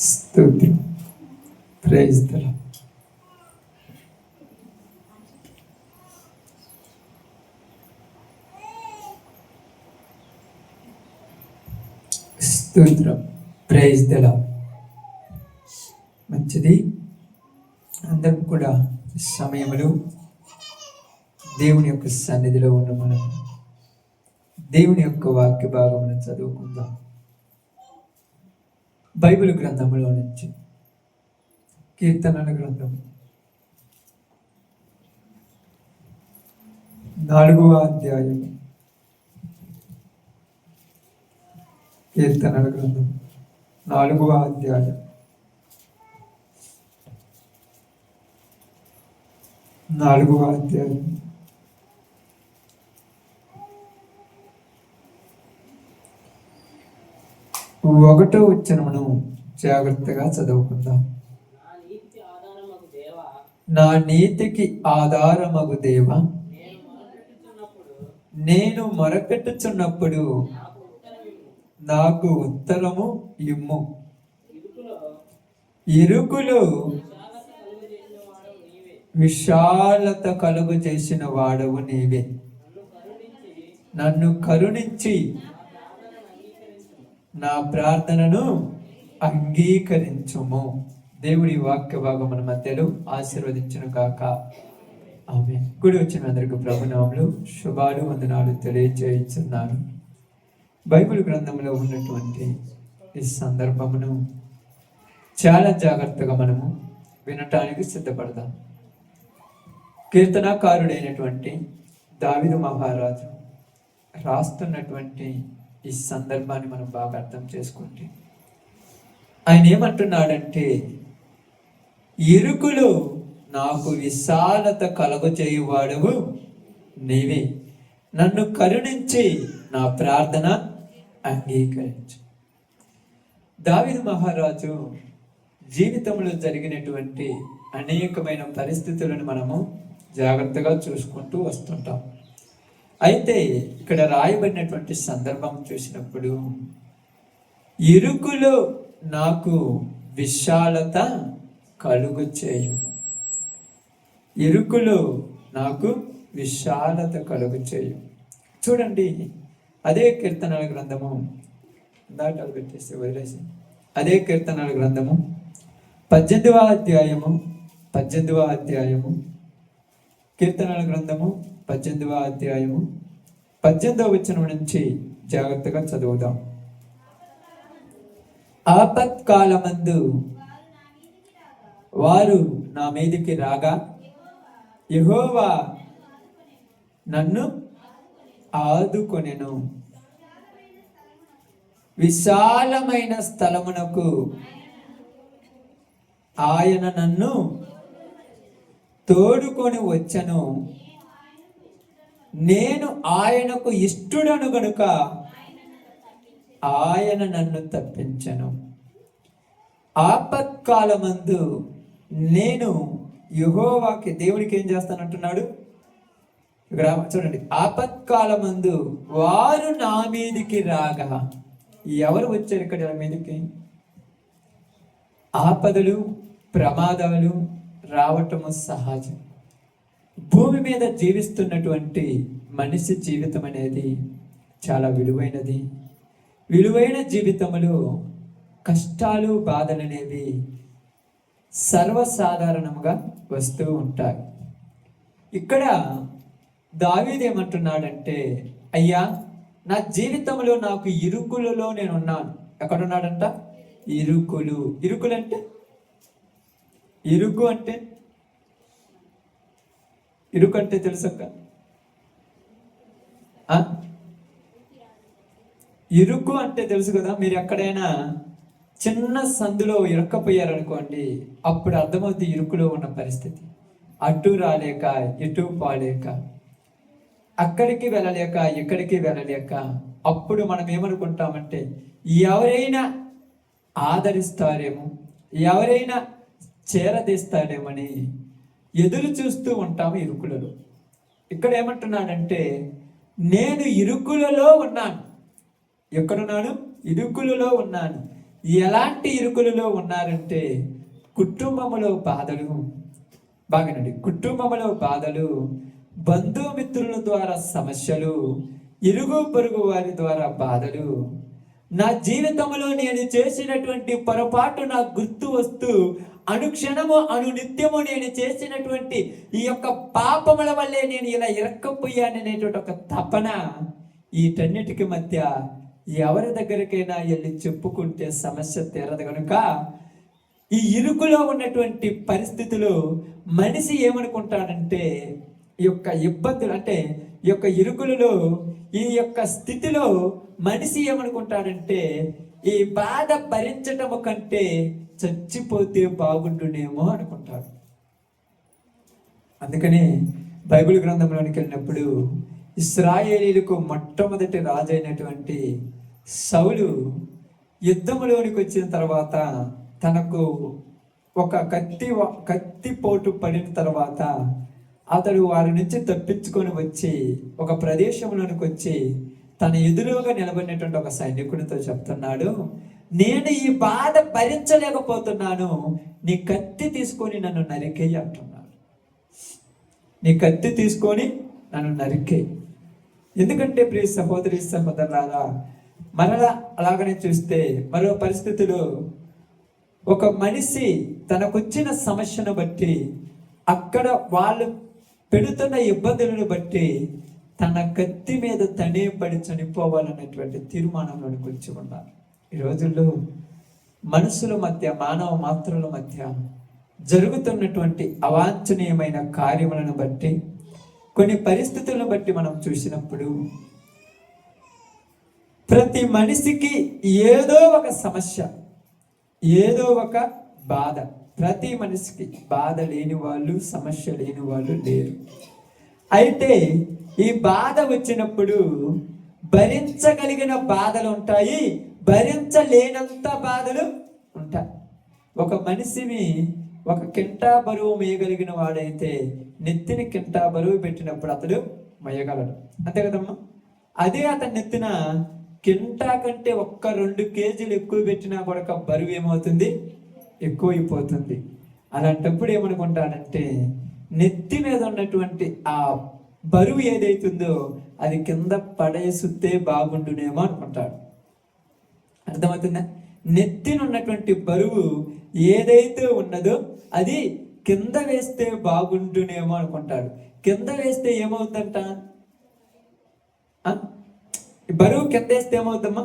స్తోత్రం. Praise the Lord. స్తోత్రం. Praise the Lord. మంచిది. అందరం కూడా సమయంలో దేవుని యొక్క సన్నిధిలో ఉన్న మనం దేవుని యొక్క వాక్య భాగమును చదువుకుందాం. బైబిల్ గ్రంథంలో నుంచి కీర్తనల గ్రంథం 4వ అధ్యాయం. కీర్తనల గ్రంథం 4వ అధ్యాయం 4వ అధ్యాయం 1వ వచనమును జాగ్రత్తగా చదువుకుందాం. నా నీతికి ఆధారమగు దేవా, నేను మొరపెట్టుచున్నప్పుడు నాకు ఉత్తరము ఇమ్ము. ఇరుకులో విశాలత కలుగు చేసిన వాడవు నీవే. నన్ను కరుణించి నా ప్రార్థనను అంగీకరించుము. దేవుడి వాక్య భాగం మన మధ్యలో ఆశీర్వదించును గాక. ఆమేన్. కూడి వచ్చిన అందరికీ ప్రభునామములు శుభాలు వందనాలు తెలియజేయుచున్నాను. బైబిల్ గ్రంథంలో ఉన్నటువంటి ఈ సందర్భమును చాలా జాగ్రత్తగా మనము వినటానికి సిద్ధపడదాం. కీర్తనాకారుడైనటువంటి దావీదు మహారాజు రాస్తున్నటువంటి ఈ సందర్భాన్ని మనం బాగా అర్థం చేసుకుంటే ఆయన ఏమంటున్నాడంటే, ఇరుకులు నాకు విశాలత కలుగ చేయువాడవు నీవే. నన్ను కరుణించి నా ప్రార్థన అంగీకరించు. దావీదు మహారాజు జీవితంలో జరిగినటువంటి అనేకమైన పరిస్థితులను మనము జాగ్రత్తగా చూసుకుంటూ వస్తుంటాం. అయితే ఇక్కడ రాయబడినటువంటి సందర్భం చూసినప్పుడు, ఇరుకులో నాకు విశాలత కలుగు చేయు. ఇరుకులో నాకు విశాలత కలుగు చేయు. చూడండి, అదే కీర్తనల గ్రంథము దాటాలు పెట్టేసి వదిలేసి అదే కీర్తనల గ్రంథము 18వ అధ్యాయము కీర్తనల గ్రంథము 18వ అధ్యాయము 18వ వచనం నుంచి జాగ్రత్తగా చదువుదాం. ఆపత్కాలమందు వారు నా మీదికి రాగా యెహోవా నన్ను ఆదుకొనెను. విశాలమైన స్థలమునకు ఆయన నన్ను తోడుకొని వచ్చెను. నేను ఆయనకు ఇష్టుడను గనుక ఆయన నన్ను తప్పించెను. ఆపత్కాలమందు నేను యెహోవాకి, దేవుడికి ఏం చేస్తానంటున్నాడు ఇక్కడ చూడండి. ఆపత్కాలమందు వారు నా మీదికి రాగా, ఎవరు వచ్చారు ఇక్కడ మీదికి? ఆపదలు ప్రమాదాలు రావటము సహజం. భూమి మీద జీవిస్తున్నటువంటి మనిషి జీవితం అనేది చాలా విలువైనది. విలువైన జీవితంలో కష్టాలు బాధలు అనేవి సర్వసాధారణంగా వస్తూ ఉంటాయి. ఇక్కడ దావీదు ఏమంటున్నాడంటే, అయ్యా, నా జీవితంలో నాకు ఇరుకులలో నేనున్నాను. ఎక్కడున్నాడంట? ఇరుకులు. ఇరుకులు అంటే, ఇరుకు అంటే ఇరుకు అంటే తెలుసక్క? ఇరుకు అంటే తెలుసు కదా. మీరు ఎక్కడైనా చిన్న సందులో ఇరుక్కపోయారనుకోండి, అప్పుడు అర్థమవుతుంది ఇరుకులో ఉన్న పరిస్థితి. అటు రాలేక ఇటు పోలేక, అక్కడికి వెళ్ళలేక ఇక్కడికి వెళ్ళలేక, అప్పుడు మనం ఏమనుకుంటామంటే ఎవరైనా ఆదరిస్తారేమో, ఎవరైనా చేరదీస్తారేమని ఎదురు చూస్తూ ఉంటాము ఇరుకులలో. ఇక్కడ ఏమంటున్నాడంటే, నేను ఇరుకులలో ఉన్నాను. ఎక్కడున్నాను? ఇరుకులలో ఉన్నాను. ఎలాంటి ఇరుకులలో ఉన్నారంటే కుటుంబములో బాధలు, బాగానండి, కుటుంబములో బాధలు, బంధుమిత్రుల ద్వారా సమస్యలు, ఇరుగు పొరుగు వారి ద్వారా బాధలు, నా జీవితంలో నేను చేసినటువంటి పొరపాటు నాకు గుర్తు వస్తూ అనుక్షణము అనునిత్యము నేను చేసినటువంటి ఈ యొక్క పాపముల వల్లే నేను ఇలా ఇరక్కపోయాననేటువంటి ఒక తపన, వీటన్నిటికి మధ్య ఎవరి దగ్గరికైనా వెళ్ళి చెప్పుకుంటే సమస్య తీరదు కనుక ఈ ఇరుకులో ఉన్నటువంటి పరిస్థితులు మనిషి ఏమనుకుంటాడంటే, ఈ యొక్క ఇబ్బందులు అంటే ఈ యొక్క ఇరుకులలో ఈ యొక్క స్థితిలో మనిషి ఏమనుకుంటాడంటే, ఈ బాధ భరించటము కంటే చచ్చిపోతే బాగుండునేమో అనుకుంటాడు. అందుకని బైబిల్ గ్రంథంలోనికి వెళ్ళినప్పుడు ఇశ్రాయేలీలకు మొట్టమొదటి రాజు అయినటువంటి సౌలు యుద్ధంలోనికి వచ్చిన తర్వాత తనకు ఒక కత్తిపోటు పడిన తర్వాత అతడు వారి నుంచి తప్పించుకొని వచ్చి ఒక ప్రదేశంలోనికి వచ్చి తన ఎదురుగా నిలబడినటువంటి ఒక సైనికుడితో చెప్తున్నాడు, నేను ఈ బాధ భరించలేకపోతున్నాను, నీ కత్తి తీసుకొని నన్ను నరికేయి అంటున్నాడు. నీ కత్తి తీసుకొని నన్ను నరికేయి. ఎందుకంటే ప్రియ సహోదరి సహోదరులారా, మరలా అలాగనే చూస్తే మరో పరిస్థితిలో ఒక మనిషి తనకొచ్చిన సమస్యను బట్టి, అక్కడ వాళ్ళు పెడుతున్న ఇబ్బందులను బట్టి తన కత్తి మీద తనే పడి చనిపోవాలనేటువంటి తీర్మానంలోనికి వచ్చి ఉన్నారు. ఈ రోజుల్లో మనుషుల మధ్య, మానవ మాత్రుల మధ్య జరుగుతున్నటువంటి అవాంఛనీయమైన కార్యములను బట్టి, కొన్ని పరిస్థితులను బట్టి మనం చూసినప్పుడు ప్రతి మనిషికి ఏదో ఒక సమస్య, ఏదో ఒక బాధ. ప్రతి మనిషికి బాధ లేని వాళ్ళు, సమస్య లేని వాళ్ళు లేరు. అయితే ఈ బాధ వచ్చినప్పుడు భరించగలిగిన బాధలు ఉంటాయి, భరించలేనంత బాధలు ఉంటాయి. ఒక మనిషిని ఒక కింటా బరువు మేయగలిగిన వాడైతే నెత్తిని కింటా బరువు పెట్టినప్పుడు అతడు మోయగలడు, అంతే కదమ్మా. అదే అతని నెత్తిన కింటా కంటే 1-2 కేజీలు ఎక్కువ పెట్టినా కూడా బరువు ఏమవుతుంది, ఎక్కువైపోతుంది. అలాంటప్పుడు ఏమనుకుంటాడంటే, నెత్తి మీద ఉన్నటువంటి ఆ బరువు ఏదైతుందో అది కింద పడేసుతే బాగుండునేమో అనుకుంటాడు. అర్థమవుతుందా? నెత్తిన ఉన్నటువంటి బరువు ఏదైతే ఉన్నదో అది కింద వేస్తే బాగుండునేమో అనుకుంటాడు. కింద వేస్తే ఏమవుతుందంట, బరువు కింద వేస్తే ఏమవుద్దమ్మా,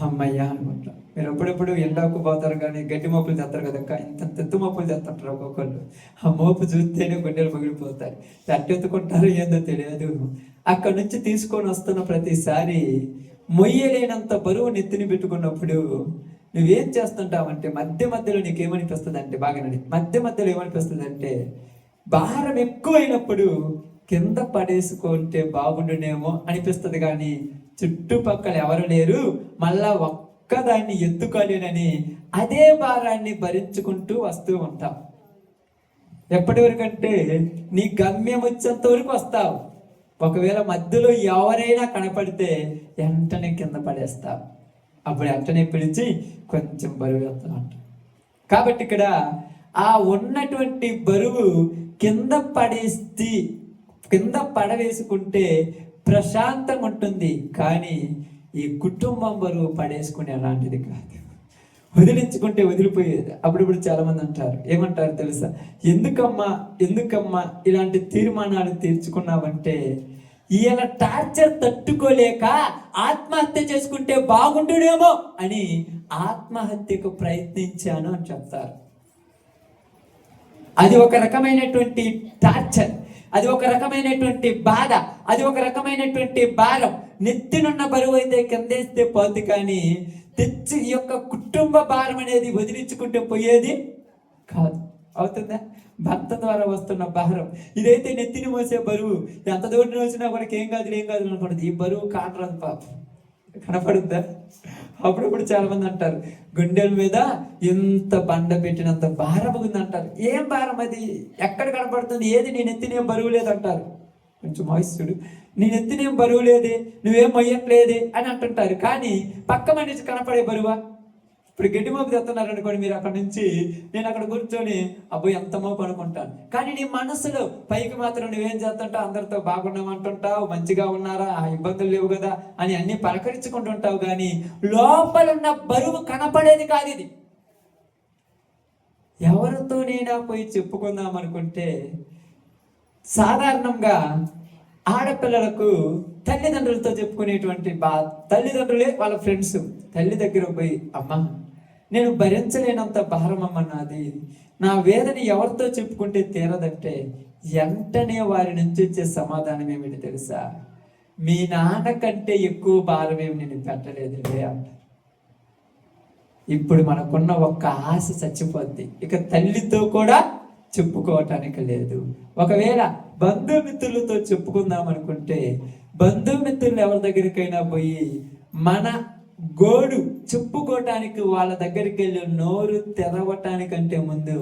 అమ్మయ్యా అనుకుంటా. మీరు ఎప్పుడెప్పుడు ఎండాకు పోతారు కానీ గడ్డి మోపులు తెస్తారు కదక్క, ఇంత ఎత్తు మోపులు తెస్తుంటారు ఒక్కొక్కళ్ళు. ఆ మోపు చూస్తేనే గుండెలు పగిలిపోతారు. ఎట్టెత్తుకుంటారో ఏందో తెలియదు. అక్కడ నుంచి తీసుకొని వస్తున్న ప్రతిసారి మొయ్యలేనంత బరువు నెత్తిని పెట్టుకున్నప్పుడు నువ్వేం చేస్తుంటావంటే మధ్యలో నీకేమనిపిస్తుంది అంటే, బాగానండి, మధ్యలో ఏమనిపిస్తుంది అంటే, భారం ఎక్కువైనప్పుడు కింద పడేసుకుంటే బాగుండునేమో అనిపిస్తుంది. కానీ చుట్టుపక్కల ఎవరు లేరు, మళ్ళా ఒక్కదాన్ని ఎత్తుకోలేనని అదే భారాన్ని భరించుకుంటూ వస్తూ ఉంటాం. ఎప్పటి వరకు అంటే నీ గమ్యం వచ్చేంత వరకు వస్తావు. ఒకవేళ మధ్యలో ఎవరైనా కనపడితే వెంటనే కింద పడేస్తావు. అప్పుడు వెంటనే పిలిచి కొంచెం బరువు ఎత్తానంట. కాబట్టి ఇక్కడ ఆ ఉన్నటువంటి బరువు కింద పడవేసుకుంటే ప్రశాంతంగా ఉంటుంది. కానీ ఈ కుటుంబం బరువు పడేసుకునే అలాంటిది కాదు. వదిలించుకుంటే వదిలిపోయేది. అప్పుడప్పుడు చాలా మంది అంటారు, ఏమంటారు తెలుసా, ఎందుకమ్మా ఇలాంటి తీర్మానాలు తీర్చుకున్నావంటే, ఈయన టార్చర్ తట్టుకోలేక ఆత్మహత్య చేసుకుంటే బాగుంటుందేమో అని ఆత్మహత్యకు ప్రయత్నించాను అని చెప్తారు. అది ఒక రకమైనటువంటి టార్చర్, అది ఒక రకమైనటువంటి బాధ, అది ఒక రకమైనటువంటి భారం. నెత్తినున్న బరువు అయితే కిందేస్తే పోతుంది, కానీ తెచ్చి ఈ యొక్క కుటుంబ భారం అనేది వదిలించుకుంటే పోయేది కాదు. అవుతుందా? భర్త ద్వారా వస్తున్న భారం ఇదైతే నెత్తిని మోసే బరువు. ఎంత దూరం వచ్చినా కూడా ఏం కాదు అనుకుంటుంది. ఈ బరువు కానరాదు పాపం, కనపడుద్దా? అప్పుడప్పుడు చాలా మంది అంటారు, గుండెల మీద ఎంత బండ పెట్టినంత భారం ఉంది అంటారు. ఏం భారం అది? ఎక్కడ కనపడుతుంది? ఏది? నీ నెత్తినేం బరువు లేదంటారు. కొంచెం మహిస్తుడు, నీ నెత్తినేం బరువు లేదే, నువ్వేం మొయ్యట్లేదే అని అంటుంటారు. కానీ పక్క మనిషి కనపడే బరువా? ఇప్పుడు గడ్డి మోపు తెస్తున్నారు అనుకోండి, మీరు అక్కడ నుంచి నేను అక్కడ కూర్చొని అబ్బో ఎంత మోపు అనుకుంటాను. కానీ నీ మనసులో పైకి మాత్రం నువ్వేం చేస్తుంటావు, అందరితో బాగున్నామంటుంటావు, మంచిగా ఉన్నారా, ఇబ్బందులు లేవు కదా అని అన్ని పలకరించుకుంటుంటావు. కానీ లోపల ఉన్న బరువు కనపడేది కాదు. ఇది ఎవరితోనైనా పోయి చెప్పుకుందాం అనుకుంటే సాధారణంగా ఆడపిల్లలకు తల్లిదండ్రులతో చెప్పుకునేటువంటి తల్లిదండ్రులే వాళ్ళ ఫ్రెండ్స్. తల్లి దగ్గర పోయి, అమ్మ నేను భరించలేనంత భారం అమ్మ నాది, నా వేదన ఎవరితో చెప్పుకుంటే తీరదంటే వెంటనే వారి నుంచి వచ్చే సమాధానం ఏమిటి తెలుసా? మీ నాన్న కంటే ఎక్కువ భారం ఏమి నేను పెట్టలేదులే అంట. ఇప్పుడు మనకున్న ఒక్క ఆశ చచ్చిపోద్ది, ఇక తల్లితో కూడా చెప్పుకోవటానికి లేదు. ఒకవేళ బంధుమిత్రులతో చెప్పుకుందాం అనుకుంటే బంధుమిత్రులు ఎవరి దగ్గరికైనా పోయి మన గోడు చెప్పుకోవటానికి వాళ్ళ దగ్గరికి వెళ్ళి నోరు తెరవటానికంటే ముందు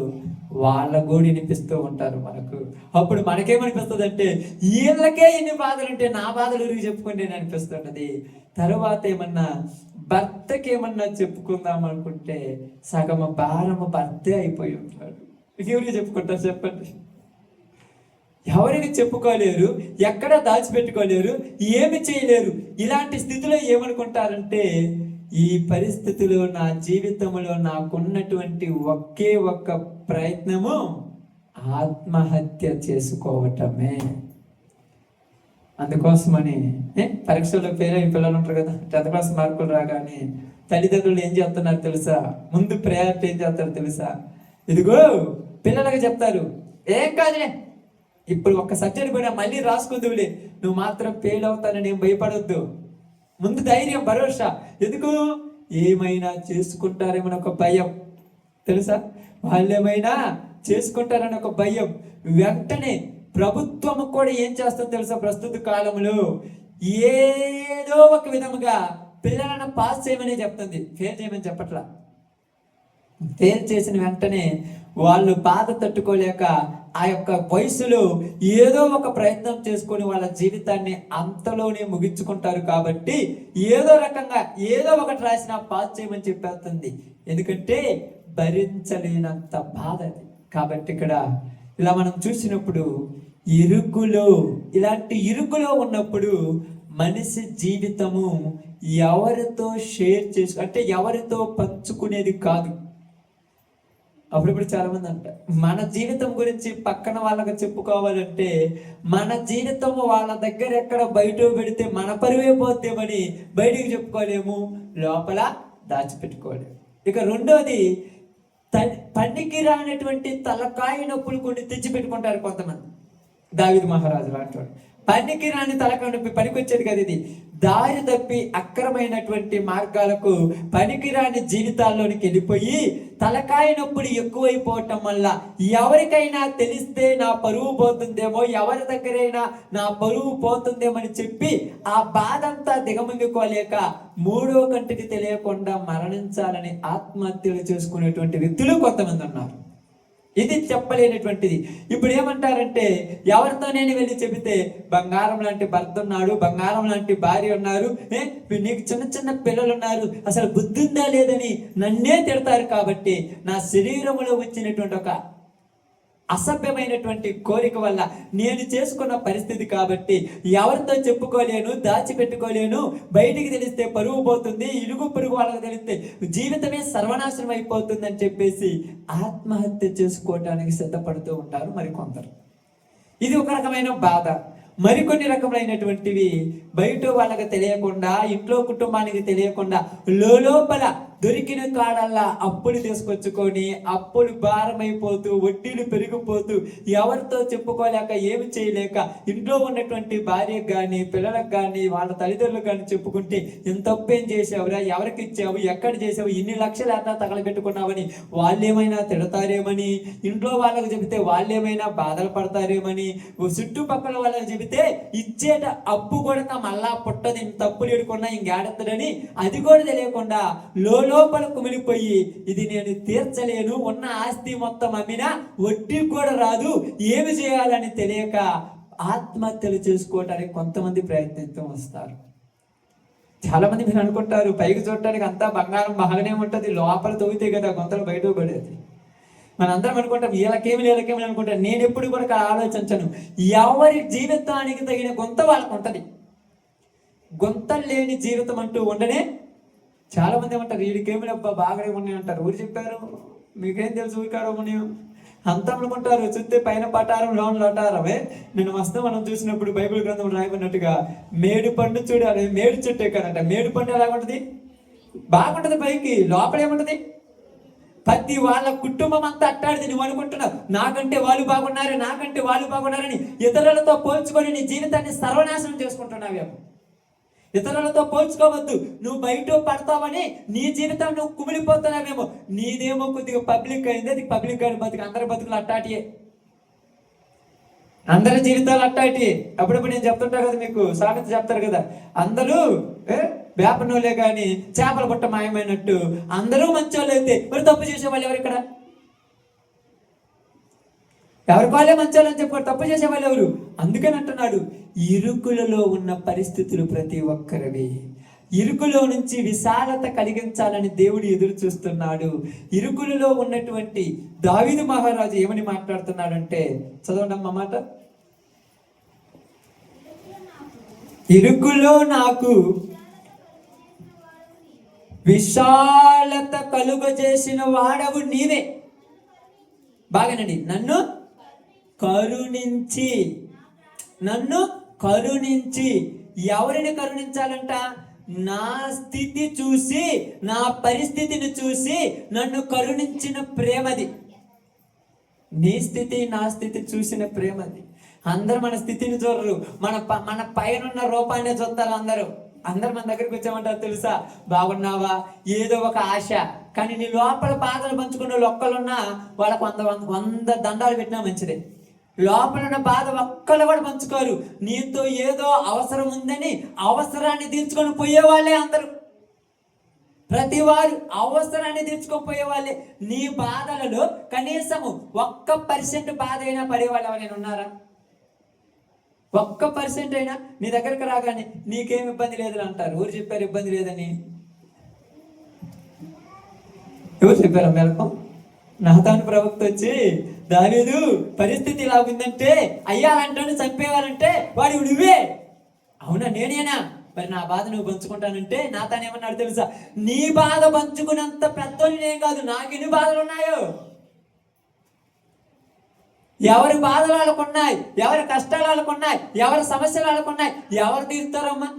వాళ్ళ గోడు వినిపిస్తూ ఉంటారు మనకు. అప్పుడు మనకేమనిపిస్తుంది అంటే వీళ్ళకే ఇన్ని బాధలుంటే నా బాధలు ఊరికి చెప్పుకుంటే అనిపిస్తుంటది. తర్వాత ఏమన్నా భర్తకి ఏమన్నా చెప్పుకుందాం అనుకుంటే సగం భారము భర్తే అయిపోయి ఉంటాడు. ఎవరికి చెప్పుకుంటారు చెప్పండి? ఎవరికి చెప్పుకోలేరు, ఎక్కడ దాచిపెట్టుకోలేరు, ఏమి చేయలేరు. ఇలాంటి స్థితిలో ఏమనుకుంటారంటే ఈ పరిస్థితిలో నా జీవితంలో నాకున్నటువంటి ఒకే ఒక్క ప్రయత్నము ఆత్మహత్య చేసుకోవటమే. అందుకోసమని పరీక్షల్లో ఫెయిల్ అయిన పిల్లలు ఉంటారు కదా, 10th క్లాస్ మార్కులు రాగానే తల్లిదండ్రులు ఏం చేస్తున్నారు తెలుసా? ముందు ప్రయారిటీ ఏం చేస్తారు తెలుసా? ఇదిగో పిల్లలకి చెప్తారు, ఏం కాదులే, ఇప్పుడు ఒక్క సబ్జెక్ట్ కూడా మళ్ళీ రాసుకుందువులే, నువ్వు మాత్రం ఫెయిల్ అవుతానని ఏం భయపడొద్దు. ముందు ధైర్యం, భరోసా. ఎందుకు? ఏమైనా చేసుకుంటారేమని ఒక భయం. తెలుసా? వాళ్ళు ఏమైనా చేసుకుంటారని ఒక భయం. వెంటనే ప్రభుత్వం కూడా ఏం చేస్తుందో తెలుసా? ప్రస్తుత కాలంలో ఏదో ఒక విధముగా పిల్లలను పాస్ చేయమని చెప్తుంది, ఫెయిల్ చేయమని చెప్పట్లా. ఫెయిల్ చేసిన వెంటనే వాళ్ళు బాధ తట్టుకోలేక ఆ యొక్క వయసులో ఏదో ఒక ప్రయత్నం చేసుకొని వాళ్ళ జీవితాన్ని అంతలోనే ముగించుకుంటారు. కాబట్టి ఏదో రకంగా ఏదో ఒకటి రాసినా పాస్ చేయమని చెప్పేస్తుంది. ఎందుకంటే భరించలేనంత బాధ అది. కాబట్టి ఇక్కడ ఇలా మనం చూసినప్పుడు ఇలాంటి ఇరుకులో ఉన్నప్పుడు మనిషి జీవితము ఎవరితో షేర్ అంటే ఎవరితో పంచుకునేది కాదు. అప్పుడప్పుడు చాలా మంది అంటారు, మన జీవితం గురించి పక్కన వాళ్ళకి చెప్పుకోవాలంటే మన జీవితం వాళ్ళ దగ్గర ఎక్కడ బయట పెడితే మన పరువే పోతేమని బయటికి చెప్పుకోలేము, లోపల దాచిపెట్టుకోలేము. ఇక రెండోది, పనికి రానటువంటి తలకాయ నొప్పులు కొన్ని తెచ్చిపెట్టుకుంటారు కొంతమంది. దావీదు మహారాజు లాంటి వాడు పనికి రాని తలకాయ నొప్పి, పనికి వచ్చేది కదా ఇది. దారి తప్పి అక్రమైనటువంటి మార్గాలకు పనికిరాని జీవితాల్లోనికి వెళ్ళిపోయి తలకాయ నొప్పులు ఎక్కువైపోవటం వల్ల ఎవరికైనా తెలిస్తే నా పరువు పోతుందేమో, ఎవరి దగ్గరైనా నా పరువు పోతుందేమో అని చెప్పి ఆ బాధ అంతా దిగమింగుకోలేక మూడో కంటికి తెలియకుండా మరణించాలని ఆత్మహత్యలు చేసుకునేటువంటి వ్యక్తులు కొంతమంది ఉన్నారు. ఇది చెప్పలేనటువంటిది. ఇప్పుడు ఏమంటారంటే ఎవరితో నేను వెళ్ళి చెబితే బంగారం లాంటి భర్త ఉన్నాడు, బంగారం లాంటి భార్య ఉన్నారు, నీకు చిన్న చిన్న పిల్లలు ఉన్నారు, అసలు బుద్ధి ఉందా లేదని నన్నే తిడతారు. కాబట్టి నా శరీరంలో వచ్చినటువంటి ఒక అసభ్యమైనటువంటి కోరిక వల్ల నేను చేసుకున్న పరిస్థితి కాబట్టి ఎవరితో చెప్పుకోలేను, దాచిపెట్టుకోలేను, బయటికి తెలిస్తే పరువు పోతుంది, ఇరుగు పొరుగు వాళ్ళకి తెలిస్తే జీవితమే సర్వనాశనం అయిపోతుంది అని చెప్పేసి ఆత్మహత్య చేసుకోవడానికి సిద్ధపడుతూ ఉంటారు మరికొందరు. ఇది ఒక రకమైన బాధ. మరికొన్ని రకమైనటువంటివి బయట వాళ్ళకి తెలియకుండా, ఇంట్లో కుటుంబానికి తెలియకుండా లోపల దొరికిన కాడల్లా అప్పులు తీసుకొచ్చుకొని అప్పులు భారమైపోతూ వడ్డీలు పెరిగిపోతూ ఎవరితో చెప్పుకోలేక ఏమి చేయలేక ఇంట్లో ఉన్నటువంటి భార్యకు కానీ పిల్లలకు కానీ వాళ్ళ తల్లిదండ్రులకు కానీ చెప్పుకుంటే ఇంత తప్పేం చేసావురా, ఎవరికి ఇచ్చావు, ఎక్కడ చేసావు, ఇన్ని లక్షలు ఎట్లా తగలబెట్టుకున్నావని వాళ్ళేమైనా తిడతారేమని, ఇంట్లో వాళ్ళకు చెబితే వాళ్ళేమైనా బాధలు పడతారేమని, చుట్టుపక్కల వాళ్ళకి చెబితే ఇచ్చేట అప్పు కూడా మళ్ళా పుట్టది, తప్పులు ఎడుకున్నా ఇంకేడతాడని అది కూడా తెలియకుండా లోపల కుమిలిపోయి ఇది నేను తీర్చలేను, ఉన్న ఆస్తి మొత్తం అమ్మినా వడ్డీ కూడా రాదు, ఏమి చేయాలని తెలియక ఆత్మహత్యలు చేసుకోవటానికి కొంతమంది ప్రయత్నిస్తూ వస్తారు. చాలా మంది మీరు అనుకుంటారు పైకి చూడటానికి అంతా బంగారం బాగానే ఉంటుంది, లోపల తవ్వితే కదా గుంతలు బయట పడేది. మనందరం అనుకుంటాం వీళ్ళకేమి అనుకుంటాం. నేను ఎప్పుడు కూడా ఆలోచించను. ఎవరి జీవితానికి తగిన గుంత వాళ్ళకు ఉంటుంది. గుంతలు లేని జీవితం అంటూ ఉండనే. చాలా మంది ఏమంటారు వీడికేమి బాగానే ఉన్నాయి అంటారు. ఊరు చెప్పారు, మీకేం తెలుసు ఊరికాడమనియం అంతా అనుకుంటారు. చూస్తే పైన పటారం లోన్ లోటారమే. నేను మనం చూసినప్పుడు బైబిల్ గ్రంథం రాయబడినట్టుగా మేడు పండు చూడాలి, మేడు చెట్టు ఎక్కారంట. మేడు పండు ఎలాగుంటది? బాగుంటది, పైకి లోపల ఏముంటది? ప్రతి వాళ్ళ కుటుంబం అంతా అట్టాడిది. నువ్వు అనుకుంటున్నావు నాకంటే వాళ్ళు బాగున్నారని ఇతరులతో పోల్చుకొని నీ జీవితాన్ని సర్వనాశనం చేసుకుంటున్నావేమో. ఇతరులతో పోల్చుకోవద్దు. నువ్వు బయట పడతావని నీ జీవితం నువ్వు కుమిలిపోతున్నావేమో. నీదేమో కొద్దిగా పబ్లిక్ అయింది, అది పబ్లిక్ అయిన బతుకు. అందరి బతుకులు అట్టాటియే, అందరి జీవితాలు అట్టాటి. అప్పుడప్పుడు నేను చెప్తుంటా కదా, మీకు సామెత చెప్తారు కదా, అందరూ వేపనోలే కానీ చేపల పుట్ట మాయమైనట్టు అందరూ మంచోళ్ళు అయితే మరి తప్పు చేసేవాళ్ళు ఎవరు? ఇక్కడ ఎవరికి వాళ్ళే మంచోళ్ళు అని చెప్పారు, తప్పు చేసేవాళ్ళు ఎవరు? అందుకని అంటున్నాడు ఇరుకులలో ఉన్న పరిస్థితులు ప్రతి ఒక్కరివి. ఇరుకులో నుంచి విశాలత కలిగించాలని దేవుడు ఎదురు చూస్తున్నాడు. ఇరుకులలో ఉన్నటువంటి దావీదు మహారాజు ఏమని మాట్లాడుతున్నాడంటే, చదవండి అమ్మ మాట. ఇరుకులో నాకు విశాలత కలుగజేసిన వాడవు నీవే. బాగానండి. నన్ను కరుణించి ఎవరిని కరుణించాలంట? నా స్థితి చూసి, నా పరిస్థితిని చూసి నన్ను కరుణించిన ప్రేమది. నీ స్థితి నా స్థితి చూసిన ప్రేమది. అందరు మన స్థితిని చూడరు, మన పైన రూపాన్ని చూస్తారు. అందరు మన దగ్గరికి వచ్చామంటారు తెలుసా, బాగున్నావా, ఏదో ఒక ఆశ. కానీ నీ లోపల బాధలు పంచుకున్న వాళ్ళు ఒక్కరున్నా వాళ్ళకు 100 దండాలు పెట్టినా మంచిదే. లోపల ఉన్న బాధ ఒక్కళ్ళు కూడా పంచుకోరు. నీతో ఏదో అవసరం ఉందని అవసరాన్ని తీర్చుకొని పోయేవాళ్ళే అందరూ. ప్రతి వారు అవసరాన్ని తీర్చుకొని పోయేవాళ్ళే. నీ బాధలలో కనీసము 1% బాధ అయినా పడేవాళ్ళు ఎవరైనా ఉన్నారా? 1% అయినా నీ దగ్గరకు రాగానే నీకేం ఇబ్బంది లేదని అంటారు. ఊరు చెప్పారు ఇబ్బంది లేదని? ఎవరు చెప్పారు? మేలకం నాతాను ప్రవక్త వచ్చి, దావీదు పరిస్థితి ఇలా ఉందంటే అయ్యాలంటాను, చంపేవాలంటే వాడు నువ్వే. అవునా, నేనేనా? మరి నా బాధ నువ్వు పంచుకుంటానంటే నాతాను ఏమన్నాడు తెలుసా, నీ బాధ పంచుకున్నంత పెద్దోని నేను కాదు, నాకు ఎన్ని బాధలు ఉన్నాయో. ఎవరి బాధలు వాళ్ళకున్నాయి, ఎవరి కష్టాలు వాళ్ళకున్నాయి, ఎవరి సమస్యలు వాళ్ళకున్నాయి. ఎవరు తీరుతారమ్మా?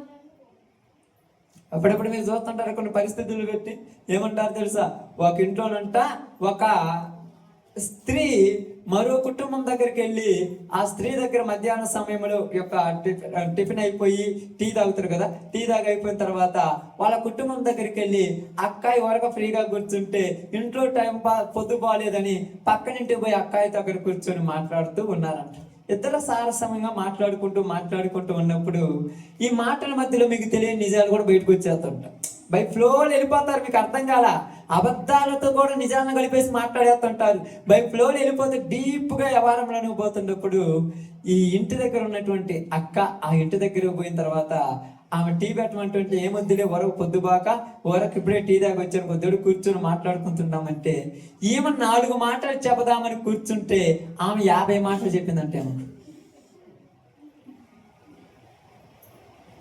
అప్పుడప్పుడు మీరు చూస్తుంటారు కొన్ని పరిస్థితులు పెట్టి ఏమంటారు తెలుసా, ఒక ఇంట్లోనంట ఒక స్త్రీ మరో కుటుంబం దగ్గరికి వెళ్ళి, ఆ స్త్రీ దగ్గర మధ్యాహ్న సమయంలో యొక్క టిఫిన్ అయిపోయి టీ తాగుతారు కదా, టీ అయిపోయిన తర్వాత వాళ్ళ కుటుంబం దగ్గరికి వెళ్ళి అక్కాయి వరకు ఫ్రీగా కూర్చుంటే ఇంట్లో పొద్దు బాగాలేదని పక్కనింటికి పోయి అక్కాయి దగ్గర కూర్చొని మాట్లాడుతూ ఉన్నారంట. ఇద్దరు సారసమంగా మాట్లాడుకుంటూ ఉన్నప్పుడు ఈ మాటల మధ్యలో మీకు తెలియని నిజాలు కూడా బయటకు వచ్చేస్తుంటాయి. బై ఫ్లోలో వెళ్ళిపోతారు, మీకు అర్థం కాల. అబద్ధాలతో కూడా నిజాలను కలిపేసి మాట్లాడేస్తుంటారు. బై ఫ్లోలో వెళ్ళిపోతే డీప్గా వ్యవహారంలోనే పోతున్నప్పుడు ఈ ఇంటి దగ్గర ఉన్నటువంటి అక్క ఆ ఇంటి దగ్గర పోయిన తర్వాత ఆమె టీ పెట్టమంటుంటే ఏమొద్దులే వరకు పొద్దుబాక వరకు ఇప్పుడే టీ దాకా వచ్చాను కొద్దిగా కూర్చొని మాట్లాడుకుంటున్నామంటే ఈమె 4 మాటలు చెప్పదామని కూర్చుంటే ఆమె 50 మాటలు చెప్పిందంటే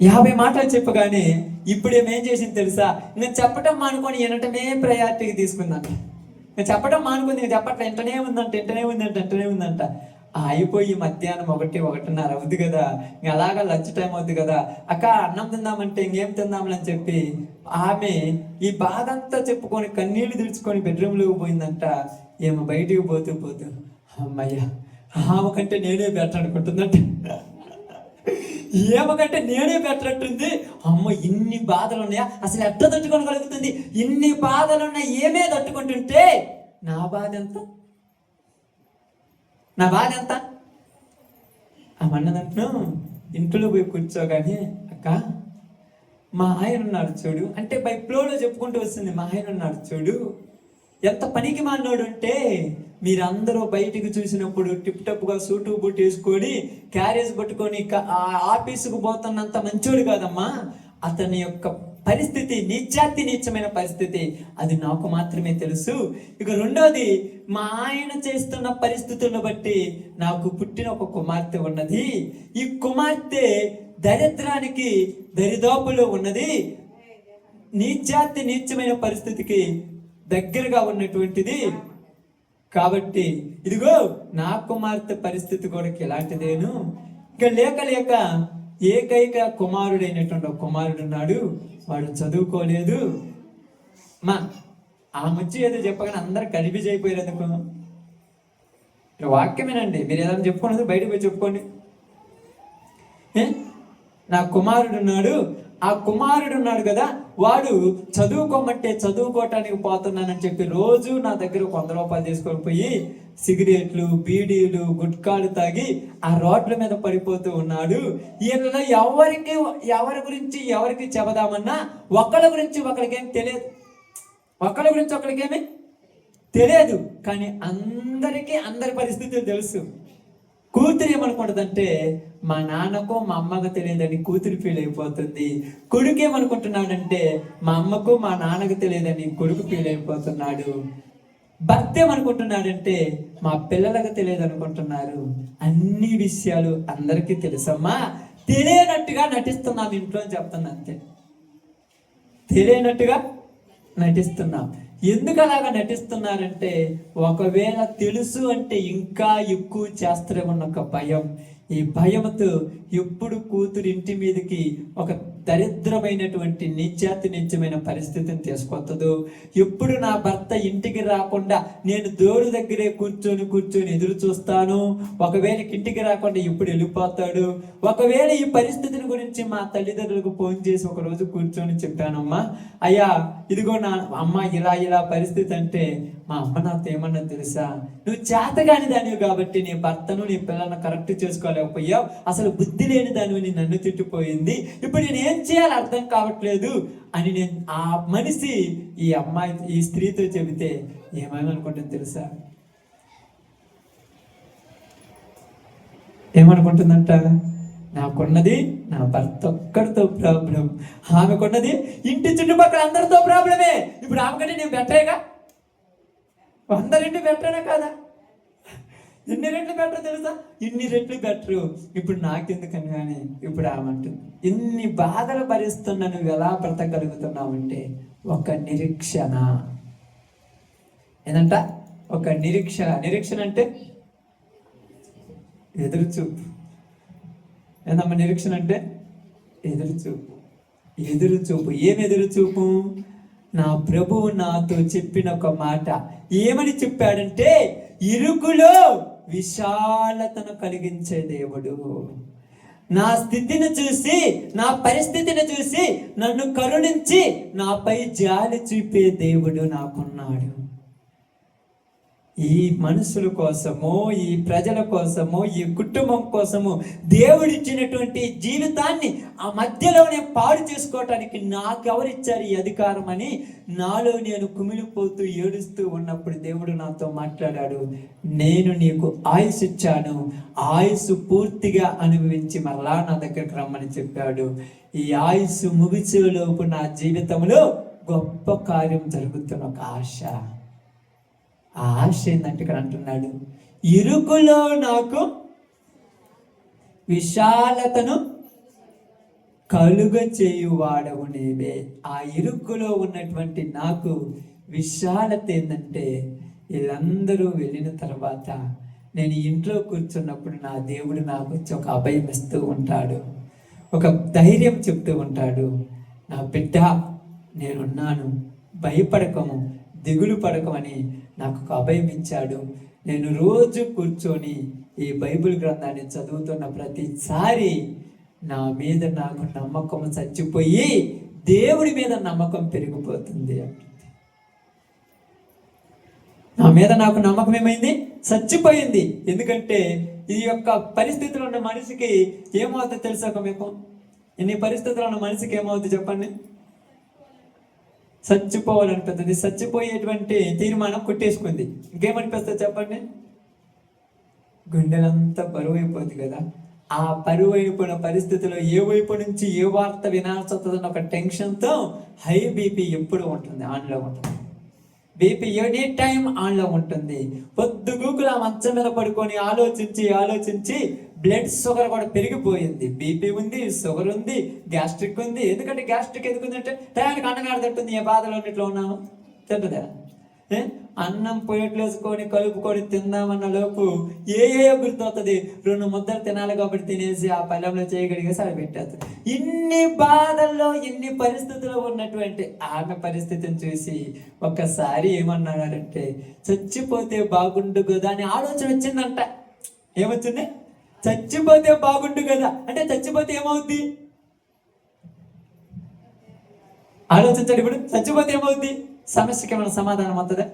50 మాటలు చెప్పగానే ఇప్పుడు ఏమేం చేసింది తెలుసా, నేను చెప్పటం మానుకొని వినటమే ప్రయారిటీకి తీసుకుందంట. నేను చెప్పటం మానుకుంది, నేను చెప్పట్లే, ఎంటనే ఉందంట. అయిపోయి మధ్యాహ్నం 1-1:30 అవుద్ది కదా, ఇంక అలాగా లంచ్ టైం అవుద్ది కదా, అక్క అన్నం తిందామంటే ఇంకేం తిందామని చెప్పి ఆమె ఈ బాధ అంతా చెప్పుకొని కన్నీళ్లు తుడుచుకొని బెడ్రూమ్లోకి పోయిందంట. ఏమో బయటికి పోతూ అమ్మయ్య ఆమె కంటే నేనే బెటర్ అనుకుంటుందంట. ఏమకంటే నేనే బెటరట్టుంది. అమ్మ ఇన్ని బాధలు ఉన్నాయా, అసలు ఎట్లా తట్టుకోగలుగుతుంది, ఇన్ని బాధలు ఉన్నాయి, ఏమే తట్టుకుంటుంటే నా బాధ ఎంత అన్నదంటును. ఇంట్లో పోయి కూర్చోగానే అక్క మా ఆయన ఉన్నాడు చూడు అంటే బై ఫ్లోలో చెప్పుకుంటూ వస్తుంది. మా ఆయన ఉన్నాడు చూడు, ఎంత పనికి మాలినోడు అంటే మీరందరూ బయటికి చూసినప్పుడు టిప్ టప్గా సూటు బూట్ వేసుకొని క్యారేజ్ పట్టుకొని ఆఫీసుకు పోతున్నంత మంచోడు కాదమ్మా. అతని యొక్క పరిస్థితి, నీచమైన పరిస్థితి, అది నాకు మాత్రమే తెలుసు. ఇక రెండోది, మా ఆయన చేస్తున్న పరిస్థితులను బట్టి నాకు పుట్టిన ఒక కుమార్తె ఉన్నది. ఈ కుమార్తె దరిద్రానికి దరిదాపులో ఉన్నది, నీచమైన పరిస్థితికి దగ్గరగా ఉన్నటువంటిది. కాబట్టి ఇదిగో నా కుమార్తె పరిస్థితి కూడా ఇలాంటిదేను. ఇక లేక ఏకైక కుమారుడైనటువంటి ఒక కుమారుడు ఉన్నాడు, వాడు చదువుకోలేదు. ఆ ముచ్చి ఏదో చెప్పగానే అందరు కనిపించి అయిపోయారు. ఎందుకు? వాక్యమేనండి. మీరు ఏదైనా చెప్పుకోండి, బయటకు పోయి చెప్పుకోండి. నా కుమారుడు ఉన్నాడు, ఆ కుమారుడు ఉన్నాడు కదా, వాడు చదువుకోమంటే చదువుకోవటానికి పోతున్నానని చెప్పి రోజు నా దగ్గర 100 రూపాయలు తీసుకొని పోయి సిగరెట్లు, బీడీలు, గుట్కాలు తాగి ఆ రోడ్ల మీద పడిపోతూ ఉన్నాడు. ఈయనలో ఎవరి గురించి ఎవరికి చెబదామన్నా ఒకళ్ళ గురించి ఒకరికేం తెలియదు, ఒకరికేమీ తెలియదు. కానీ అందరి పరిస్థితులు తెలుసు. కూతురు ఏమనుకుంటుందంటే మా నాన్నకు మా అమ్మకు తెలియదని కూతురు ఫీల్ అయిపోతుంది. కొడుకు ఏమనుకుంటున్నాడంటే మా అమ్మకు మా నాన్నకు తెలియదని కొడుకు ఫీల్ అయిపోతున్నాడు. భర్త ఏమనుకుంటున్నాడంటే మా పిల్లలకు తెలియదు అనుకుంటున్నారు. అన్ని విషయాలు అందరికీ తెలుసమ్మా, తెలియనట్టుగా నటిస్తున్నాం ఇంట్లో అని చెప్తున్నా. అంతే, తెలియనట్టుగా నటిస్తున్నాం. ఎందుకు అలాగా నటిస్తున్నారంటే ఒకవేళ తెలుసు అంటే ఇంకా ఎక్కువ చేస్తారేమన్న ఒక భయం. ఈ భయంతో ఎప్పుడు కూతురు ఇంటి మీదకి ఒక దరిద్రమైనటువంటి నీచమైన పరిస్థితిని తీసుకొస్తుందో, ఎప్పుడు నా భర్త ఇంటికి రాకుండా నేను దోడు దగ్గరే కూర్చొని ఎదురు చూస్తాను, ఒకవేళ ఇంటికి రాకుండా ఎప్పుడు వెళ్ళిపోతాడు. ఒకవేళ ఈ పరిస్థితిని గురించి మా తల్లిదండ్రులకు ఫోన్ చేసి ఒకరోజు కూర్చొని చెప్పానమ్మా, అయ్యా ఇదిగో నా అమ్మ ఇలా పరిస్థితి అంటే మా అమ్మ నాతో ఏమన్నా తెలుసా, నువ్వు చేతగాని దానివి కాబట్టి నీ భర్తను నీ పిల్లలను కరెక్ట్ చేసుకోలేకపోయావు, అసలు బుద్ధి లేని దానివి నన్ను తిట్టిపోయింది, ఇప్పుడు నేను ఏం చేయాలి అర్థం కావట్లేదు అని నేను ఆ మనిషి ఈ స్త్రీతో చెబితే ఏమేమనుకుంటుంది తెలుసా? ఏమనుకుంటుందంట, నాకున్నది నా భర్త ఒక్కడితో ప్రాబ్లం, ఆమెకున్నది ఇంటి చుట్టుపక్కల అందరితో ప్రాబ్లమే. ఇప్పుడు ఆమెకంటే నేను బెటరేగా, 100 రెట్లు బెటరేనా కాదా? ఎన్ని రెట్లు బెటర్ తెలుసా? ఇన్ని రెట్లు బెటరు. ఇప్పుడు నాకెందుకని కానీ ఇప్పుడు ఆమంటుంది, ఇన్ని బాధలు భరిస్తున్నా నువ్వు ఎలా బ్రతకగలుగుతున్నావంటే ఒక నిరీక్షణ. ఏంటంట? ఒక నిరీక్షణ అంటే ఎదురుచూపు. ఏందమ్మా నిరీక్షణ అంటే? ఎదురుచూపు. ఏం ఎదురుచూపు? నా ప్రభువు నాతో చెప్పిన ఒక మాట. ఏమని చెప్పాడంటే, ఇరుకులో విశాలతను కలిగించే దేవుడు. నా స్థితిని చూసి, నా పరిస్థితిని చూసి నన్ను కరుణించి నాపై జాలి చూపే దేవుడు నాకున్నాడు. ఈ మనుషుల కోసము, ఈ ప్రజల కోసము, ఈ కుటుంబం కోసము దేవుడిచ్చినటువంటి జీవితాన్ని ఆ మధ్యలోనే పాడు చేసుకోవటానికి నాకెవరిచ్చారు ఈ అధికారం అని నాలో నేను కుమిలిపోతూ ఏడుస్తూ ఉన్నప్పుడు దేవుడు నాతో మాట్లాడాడు. నేను నీకు ఆయుష్ ఇచ్చాను, ఆయుష్ పూర్తిగా అనుభవించి మరలా నా దగ్గరకు రమ్మని చెప్పాడు. ఈ ఆయుష్ ముగిసేలోపు నా జీవితంలో గొప్ప కార్యం జరుగుతున్న ఒక ఆశ. ఆ ఆశ ఏంటంటే ఇక్కడ అంటున్నాడు, ఇరుకులో నాకు విశాలతను కలుగ చేయువాడవు నీవే. ఆ ఇరుకులో ఉన్నటువంటి నాకు విశాలత ఏంటంటే, వీళ్ళందరూ వెళ్ళిన తర్వాత నేను ఇంట్లో కూర్చున్నప్పుడు నా దేవుడు నాకు వచ్చి ఒక అభయం ఇస్తూ ఉంటాడు, ఒక ధైర్యం చెప్తూ ఉంటాడు. నా బిడ్డ నేనున్నాను, భయపడకము, దిగులు పడకమని నాకు ఒక అభయం ఇచ్చాడు. నేను రోజు కూర్చొని ఈ బైబిల్ గ్రంథాన్ని చదువుతున్న ప్రతిసారి నా మీద నాకు నమ్మకం చచ్చిపోయి దేవుడి మీద నమ్మకం పెరిగిపోతుంది. నా మీద నాకు నమ్మకం ఏమైంది? చచ్చిపోయింది. ఎందుకంటే ఈ యొక్క పరిస్థితిలో ఉన్న మనిషికి ఏమవుతుంది తెలుసా? మీకు ఇన్ని పరిస్థితుల్లో ఉన్న మనిషికి ఏమవుతుంది చెప్పండి? చచ్చిపోవాలనిపిస్తుంది. చచ్చిపోయేటువంటి తీర్మానం కొట్టేసుకుంది. ఇంకేమనిపిస్తుంది చెప్పండి? గుండెలంతా బరువు అయిపోతుంది కదా. ఆ పరువు అయిపోయిన పరిస్థితిలో ఏ వైపు నుంచి ఏ వార్త వినాల్సి వస్తుందన్న ఒక టెన్షన్తో హై బీపీ ఎప్పుడు ఉంటుంది, ఆన్లో ఉంటుంది. బీపీ ఎనీ టైం ఆన్లో ఉంటుంది. పొద్దుగూకులు ఆ మంచం మీద పడుకొని ఆలోచించి బ్లడ్ షుగర్ కూడా పెరిగిపోయింది. బీపీ ఉంది, షుగర్ ఉంది, గ్యాస్ట్రిక్ ఉంది. ఎందుకంటే గ్యాస్ట్రిక్ ఎందుకుంది అంటే టయానికి అన్నగారు తింటుంది. ఏ బాధలో ఇట్లా ఉన్నాము తింటుందా? అన్నం పొయ్యట్లు వేసుకొని కలుపుకొని తిందామన్న లోపు ఏ గుర్తవుతుంది. 2 ముద్దలు తినాలి కాబట్టి తినేసి ఆ పళ్ళెంలో చేయగలిగేసి అవి పెట్టేస్తుంది. ఇన్ని బాధల్లో ఇన్ని పరిస్థితుల్లో ఉన్నటువంటి ఆమె పరిస్థితిని చూసి ఒక్కసారి ఏమన్నారంటే చచ్చిపోతే బాగుండు కదా అని ఆలోచన వచ్చిందంట. ఏమొచ్చింది? చచ్చిపోతే బాగుండు కదా అంటే చచ్చిపోతే ఏమవుద్ది ఆలోచించండి. ఇప్పుడు చచ్చిపోతే ఏమవుద్ది? సమస్యకి ఏమన్నా సమాధానం అవుతుందా?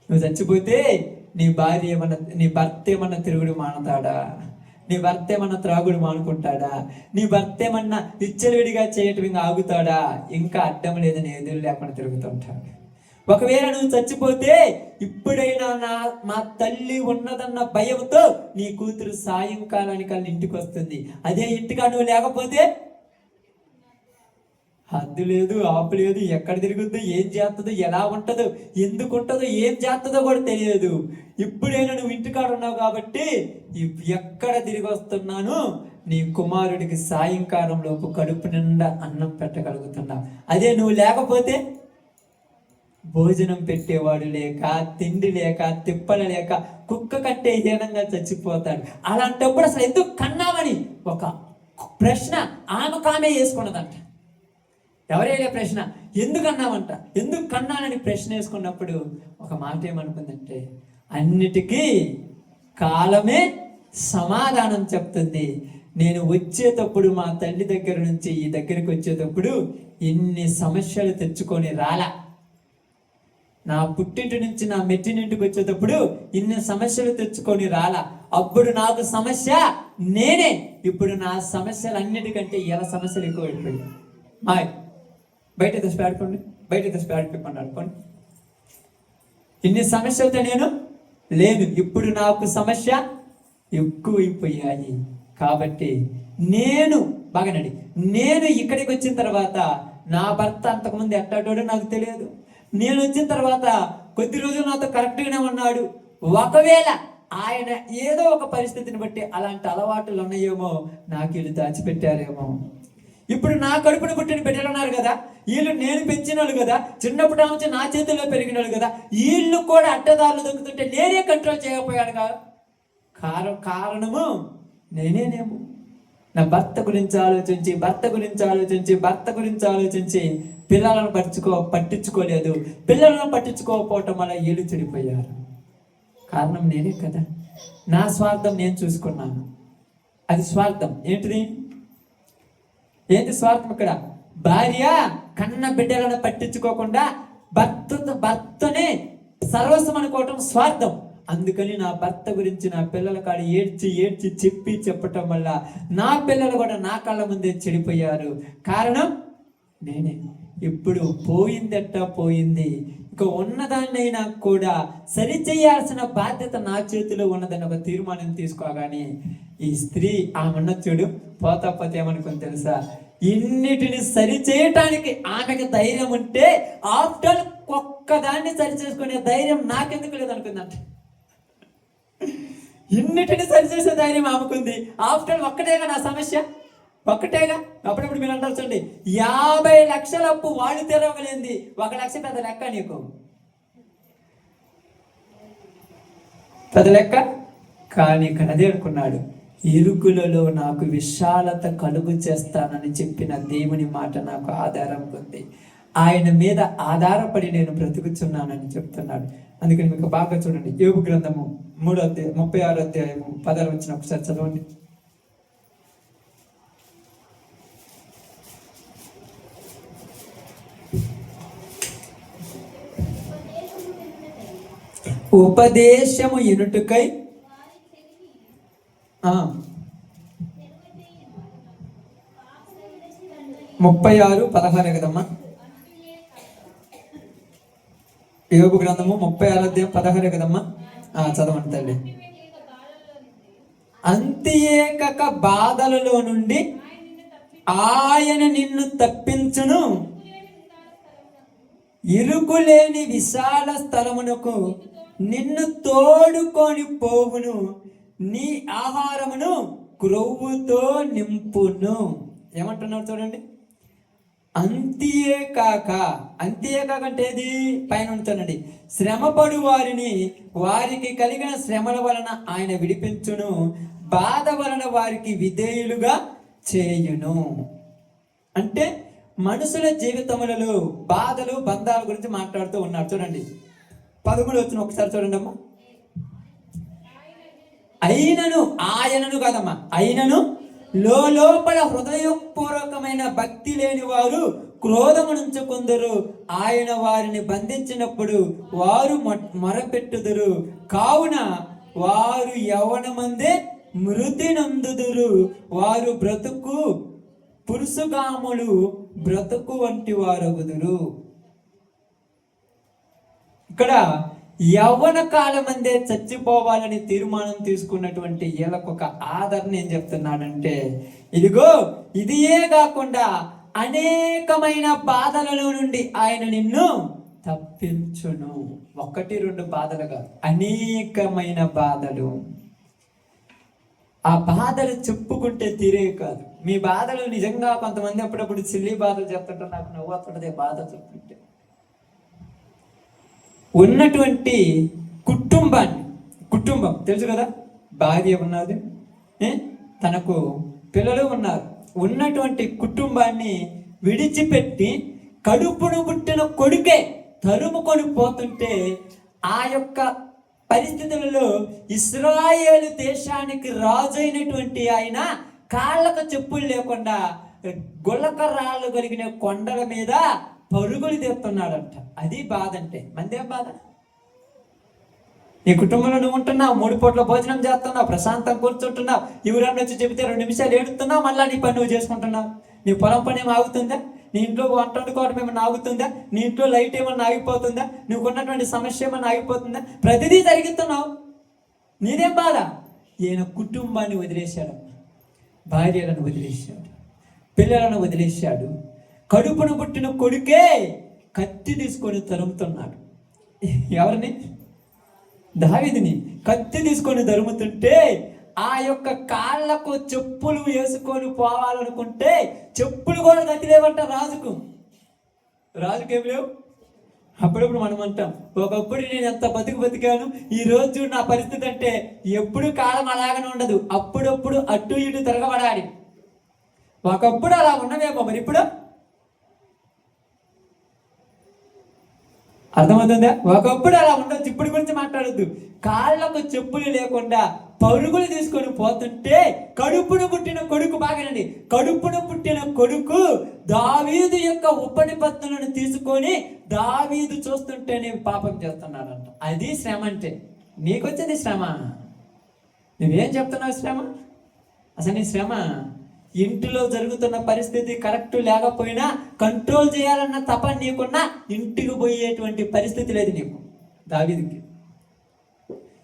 నువ్వు చచ్చిపోతే నీ భార్య ఏమన్నా, నీ భర్త ఏమన్నా తిరుగుడు మానుతాడా? నీ భర్త ఏమన్నా త్రాగుడు మానుకుంటాడా? నీ భర్త ఏమన్నా విచ్చలవిడిగా చేయటం ఇంకా ఆగుతాడా? ఇంకా అడ్డం లేదని ఎదురు లేకుండా తిరుగుతుంటాడు. ఒకవేళ నువ్వు చచ్చిపోతే ఇప్పుడైనా మా తల్లి ఉన్నదన్న భయంతో నీ కూతురు సాయంకాలానికి ఇంటికి వస్తుంది. అదే ఇంటికా నువ్వు లేకపోతే హద్దు లేదు, ఆపు లేదు. ఎక్కడ తిరుగుద్దో, ఏం చేస్తుందో, ఎలా ఉంటుందో, ఎందుకు ఉంటుందో, ఏం చేస్తుందో కూడా తెలియదు. ఇప్పుడైనా నువ్వు ఇంటికాడ ఉన్నావు కాబట్టి ఎక్కడ తిరిగి వస్తున్నాను నీ కుమారుడికి సాయంకాలంలోపు కడుపు నిండా అన్నం పెట్టగలుగుతున్నావు. అదే నువ్వు లేకపోతే భోజనం పెట్టేవాడు లేక, తిండి లేక, తిప్పలు లేక, కుక్క కట్టే హీనంగా చచ్చిపోతాడు. అలాంటప్పుడు అసలు ఎందుకు కన్నామని ఒక ప్రశ్న ఆమె వేసుకున్నదంట. ఎవరైనా ప్రశ్న ఎందుకు అన్నామంట, ఎందుకు కన్నానని ప్రశ్న వేసుకున్నప్పుడు ఒక మాట ఏమనుకుందంటే అన్నిటికీ కాలమే సమాధానం చెప్తుంది. నేను వచ్చేటప్పుడు మా తల్లి దగ్గర నుంచి ఈ దగ్గరికి వచ్చేటప్పుడు ఇన్ని సమస్యలు తెచ్చుకొని రాలా. నా పుట్టింటి నుంచి నా మెట్టినింటికి వచ్చేటప్పుడు ఇన్ని సమస్యలు తెచ్చుకొని రాలా. అప్పుడు నాకు సమస్య నేనే. ఇప్పుడు నా సమస్యలు అన్నిటికంటే ఎలా సమస్యలు ఎక్కువ అయిపోయాయి. బయట తెచ్చి ఆడుకోండి, బయట తెచ్చి ఆడిపోయి ఆడుకోండి. ఇన్ని సమస్యలతో నేను లేను. ఇప్పుడు నాకు సమస్య ఎక్కువైపోయాయి. కాబట్టి నేను ఇక్కడికి వచ్చిన తర్వాత నా భర్త అంతకుముందు ఎట్టాడో నాకు తెలియదు. నేను వచ్చిన తర్వాత కొద్ది రోజులు నాతో కరెక్ట్గానే ఉన్నాడు. ఒకవేళ ఆయన ఏదో ఒక పరిస్థితిని బట్టి అలాంటి అలవాట్లు ఉన్నాయేమో, నాకు వీళ్ళు దాచిపెట్టారేమో. ఇప్పుడు నా కడుపును పుట్టిన బిడ్డలు ఉన్నారు కదా, వీళ్ళు నేను పెంచిన వాళ్ళు కదా, చిన్నప్పటి నుంచి నా చేతుల్లో పెరిగిన వాళ్ళు కదా, వీళ్ళు కూడా అడ్డదారులు దొక్కుతుంటే నేనే కంట్రోల్ చేయకపోయాడు కదా. కారణము నేనేనేమో. నా భర్త గురించి ఆలోచించి పిల్లలను పట్టించుకోలేదు. పిల్లలను పట్టించుకోకపోవటం వల్ల వీళ్ళు చెడిపోయారు. కారణం నేనే కదా. నా స్వార్థం నేను చూసుకున్నాను. అది స్వార్థం. ఏంటి స్వార్థం? ఇక్కడ భార్య కన్న బిడ్డలను పట్టించుకోకుండా భర్తనే సర్వస్వం అనుకోవటం స్వార్థం. అందుకని నా భర్త గురించి నా పిల్లల కాడ ఏడ్చి చెప్పటం వల్ల నా పిల్లలు కూడా నా కళ్ళ ముందే చెడిపోయారు. కారణం నేనే. ఇప్పుడు పోయింది. ఇక ఉన్నదాన్నైనా కూడా సరిచేయాల్సిన బాధ్యత నా చేతిలో ఉన్నదని ఒక తీర్మానం తీసుకోగానే ఈ స్త్రీ ఆమె చూడు పోతే ఏమనుకుని తెలుసా, ఇన్నిటిని సరి చేయటానికి ఆమెకు ధైర్యం ఉంటే ఆఫ్టర్ ఒక్కదాన్ని సరి చేసుకునే ధైర్యం నాకెందుకు లేదనుకుందంట. ఇన్నిటిని సరిచేసే ధైర్యం ఆమెకుంది. ఆఫ్టర్ ఒక్కటేగా నా సమస్య, ఒక్కటేగా. అప్పుడప్పుడు మీరు అంటారు చూడండి, 50 లక్షల అప్పు వాళ్ళు తెరవగలేంది, 1 లక్ష పెద్ద లెక్క, నీకు పెద్ద లెక్క. కానీ ఇక్కడ అదే అనుకున్నాడు, ఇరుకులలో నాకు విశాలత కలుగు చేస్తానని చెప్పిన దేవుని మాట నాకు ఆధారం ఉంది. ఆయన మీద ఆధారపడి నేను బ్రతుకుతున్నానని చెప్తున్నాడు. అందుకని మీకు బాగా చూడండి, యోబు గ్రంథము 3వ అధ్యాయం 36వ అధ్యాయము 16 వచ్చిన ఒకసారి చదవండి. ఉపదేశము ఇనుటకై 36:16 కదమ్మా. యోబు గ్రంథము 36 అధ్యాయం 16 కదమ్మా. చదవండి తల్లి. అంత్యేకక బాధలలో నుండి ఆయన నిన్ను తప్పించును, ఇరుకులేని విశాల స్థలమునకు నిన్ను తోడుకొని పోవును, నీ ఆహారమును క్రొవ్వుతో నింపును. ఏమంటున్నారు చూడండి, అంత్యేకాక. అంత్యేకాక అంటే ఏది? పైన ఉంచానండి. శ్రమపడు వారికి కలిగిన శ్రమల వలన ఆయన విడిపించును, బాధ వలన వారికి విధేయులుగా చేయును. అంటే మనుషుల జీవితములలో బాధలు బంధాల గురించి మాట్లాడుతూ ఉన్నారు. చూడండి 13 వచ్చిన ఒకసారి చూడండి అమ్మా. అయినను, ఆయనను కాదమ్మా, అయినను లోపల హృదయపూర్వకమైన భక్తి లేని వారు క్రోధము నుంచి కొందరు ఆయన వారిని బంధించినప్పుడు వారు మొరపెట్టుదురు, కావున వారు యవ్వనమందే మృతి నందుదురు, వారు బ్రతుకు పురుషుగాములు బ్రతుకు వంటి వారగుదురు. ఇక్కడ యవ్వన కాలం అందే చచ్చిపోవాలని తీర్మానం తీసుకున్నటువంటి వీళ్ళకు ఒక ఆదరణ ఏం చెప్తున్నాడంటే, ఇదిగో ఇదియే కాకుండా అనేకమైన బాధలలో నుండి ఆయన నిన్ను తప్పించును. 1-2 బాధలు కాదు, అనేకమైన బాధలు. ఆ బాధలు చెప్పుకుంటే తీరే కాదు. మీ బాధలు నిజంగా కొంతమంది అప్పుడప్పుడు సిల్లి బాధలు చెప్తుంటారు, నాకు నవ్వు వస్తుంటే బాధ చెప్తుంటే. ఉన్నటువంటి కుటుంబం తెలుసు కదా, భార్య ఉన్నది, తనకు పిల్లలు ఉన్నారు, ఉన్నటువంటి కుటుంబాన్ని విడిచిపెట్టి కడుపును పుట్టిన కొడుకే తరుముకొని పోతుంటే, ఆ యొక్క పరిస్థితులలో ఇశ్రాయేలు దేశానికి రాజు అయినటువంటి ఆయన కాళ్ళకు చెప్పులు లేకుండా గులకరాళ్ళు కలిగిన కొండల మీద పరుగులు తీస్తున్నాడంట. అది బాధ అంటే. మందేం బాధ? నీ కుటుంబంలో నువ్వు ఉంటున్నావు, 3 పూట్ల భోజనం చేస్తున్నావు, ప్రశాంతం కూర్చుంటున్నావు, ఎవరన్నా వచ్చి చెబితే 2 నిమిషాలు ఏడుతున్నావు, మళ్ళీ నీ పని నువ్వు చేసుకుంటున్నావు. నీ పొలం పని ఏమి ఆగుతుందా? నీ ఇంట్లో వంట వండుకోవడం ఏమన్నా ఆగుతుందా? నీ ఇంట్లో లైట్ ఏమన్నా ఆగిపోతుందా? నువ్వు ఉన్నటువంటి సమస్య ఏమన్నా ఆగిపోతుందా? ప్రతిదీ జరిగిస్తున్నావు, నీదేం బాధ? ఈయన కుటుంబాన్ని వదిలేశాడు, భార్యలను వదిలేశాడు, పిల్లలను వదిలేశాడు, కడుపును పుట్టిన కొడుకే కత్తి తీసుకొని తరుముతున్నాడు. ఎవరిని? దావీదుని. కత్తి తీసుకొని తరుముతుంటే ఆ యొక్క కాళ్ళకు చెప్పులు వేసుకొని పోవాలనుకుంటే చెప్పులు కూడా గతి లేవంట రాజుకు. రాజుకేం లేవు. అప్పుడప్పుడు మనం అంటాం, ఒకప్పుడు నేను ఎంత బతికాను, ఈ రోజు నా పరిస్థితి అంటే ఎప్పుడు కాలం అలాగనే ఉండదు, అప్పుడప్పుడు అటు ఇటు తిరగబడాలి. ఒకప్పుడు అలా ఉన్నవేమో, మరి ఇప్పుడు అర్థమవుతుందా? ఒకప్పుడు అలా ఉండొచ్చు, ఇప్పుడు గురించి మాట్లాడద్దు. కాళ్ళకు చెప్పులు లేకుండా పరుగులు తీసుకొని పోతుంటే కడుపును పుట్టిన కొడుకు, బాగానండి, కడుపును పుట్టిన కొడుకు దావీదు యొక్క ఉపనిపత్తులను తీసుకొని దావీదు చూస్తుంటే నేను పాపం చేస్తున్నాడంట. అది శ్రమ అంటే. నీకొచ్చింది శ్రమ, నువ్వేం చెప్తున్నావు శ్రమ? అసలు నీ శ్రమ ఇంటిలో జరుగుతున్న పరిస్థితి కరెక్ట్ లేకపోయినా కంట్రోల్ చేయాలన్న తపన నీకున్నా ఇంటికి పోయేటువంటి పరిస్థితి లేదు నీకు. దావీదుకి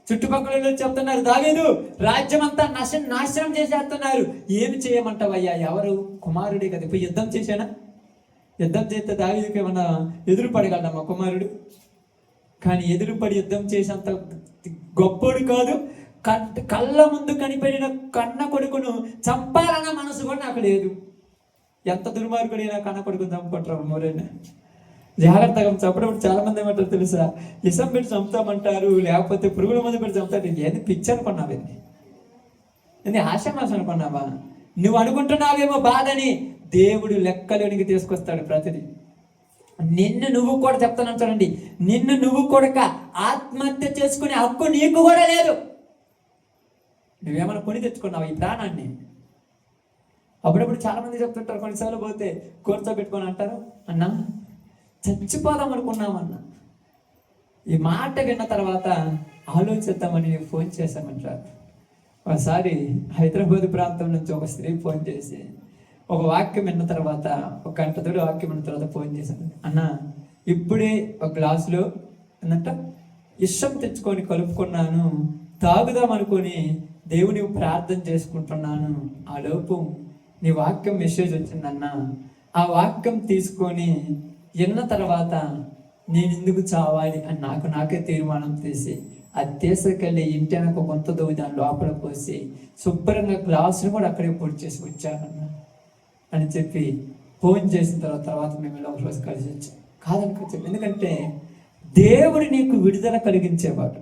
చుట్టుపక్కల చెప్తున్నారు, దావీదు రాజ్యం అంతా నాశనం చేసేస్తున్నారు, ఏమి చేయమంటావయ్యా? ఎవరు? కుమారుడే కదా, ఇప్పుడు యుద్ధం చేశానా? యుద్ధం చేస్తే దావీదుకి ఏమన్నా ఎదురు పడగలమ్మా కుమారుడు? కానీ ఎదురుపడి యుద్ధం చేసేంత గొప్పోడు కాదు. కళ్ళ ముందు కనిపెట్టిన కన్న కొడుకును చంపాలన్న మనసు కూడా నాకు లేదు. ఎంత దుర్మార్గుడైనా కన్న కొడుకుని చంపుకుంటారు మోరైనా. జాగ్రత్తగా చంపడం. చాలా మంది ఏమంటారు తెలుసా? ఇసం పెట్టి చంపుతామంటారు, లేకపోతే పురుగుల మందు పెట్టి చంపుతారు. ఏది పిచ్చి అనుకున్నావు? ఏంది ఆశామాస అనుకున్నావా? నువ్వు అనుకుంటున్నావేమో బాధని, దేవుడు లెక్కలోనికి తీసుకొస్తాడు ప్రతిదీ. నిన్ను నువ్వు కూడా చెప్తాను చూడండి, నిన్ను నువ్వు కూడా ఆత్మహత్య చేసుకునే హక్కు నీకు కూడా లేదు. నువ్వేమైనా కొని తెచ్చుకున్నావు ఈ ప్రాణాన్ని? అప్పుడప్పుడు చాలా మంది చెప్తుంటారు, కొన్నిసార్లు పోతే కూర్చోబెట్టుకొని అంటారు, అన్నా చచ్చిపోదాం అనుకున్నామన్నా. ఈ మాట విన్న తర్వాత ఆలోచిద్దామని నేను ఫోన్ చేశామంటారు. ఒకసారి హైదరాబాద్ ప్రాంతం నుంచి ఒక స్త్రీ ఫోన్ చేసి ఒక వాక్యం విన్న తర్వాత, 1 గంట తోడు వాక్యం విన్న తర్వాత ఫోన్ చేశాను, అన్న ఇప్పుడే ఒక గ్లాసులో ఏంటంట ఇష్టం తెచ్చుకొని కలుపుకున్నాను, తాగుదాం అనుకొని దేవుని ప్రార్థన చేసుకుంటున్నాను. ఆ లోపు నీ వాక్యం మెసేజ్ వచ్చిందన్నా. ఆ వాక్యం తీసుకొని విన్న తర్వాత నేను ఎందుకు చావాలి అని నాకే తీర్మానం చేసి అది తీసుకెళ్ళి ఇంటి వెనక కొంత దోవి దాని లోపల పోసి శుభ్రంగా గ్లాసును కూడా అక్కడే పూర్తి చేసి వచ్చానన్నా అని చెప్పి ఫోన్ చేసిన తర్వాత మేము ఇలా ఒకరోజు కలిసి వచ్చాం. కాదనుకోవచ్చు, ఎందుకంటే దేవుడు నీకు విడుదల కలిగించేవాడు.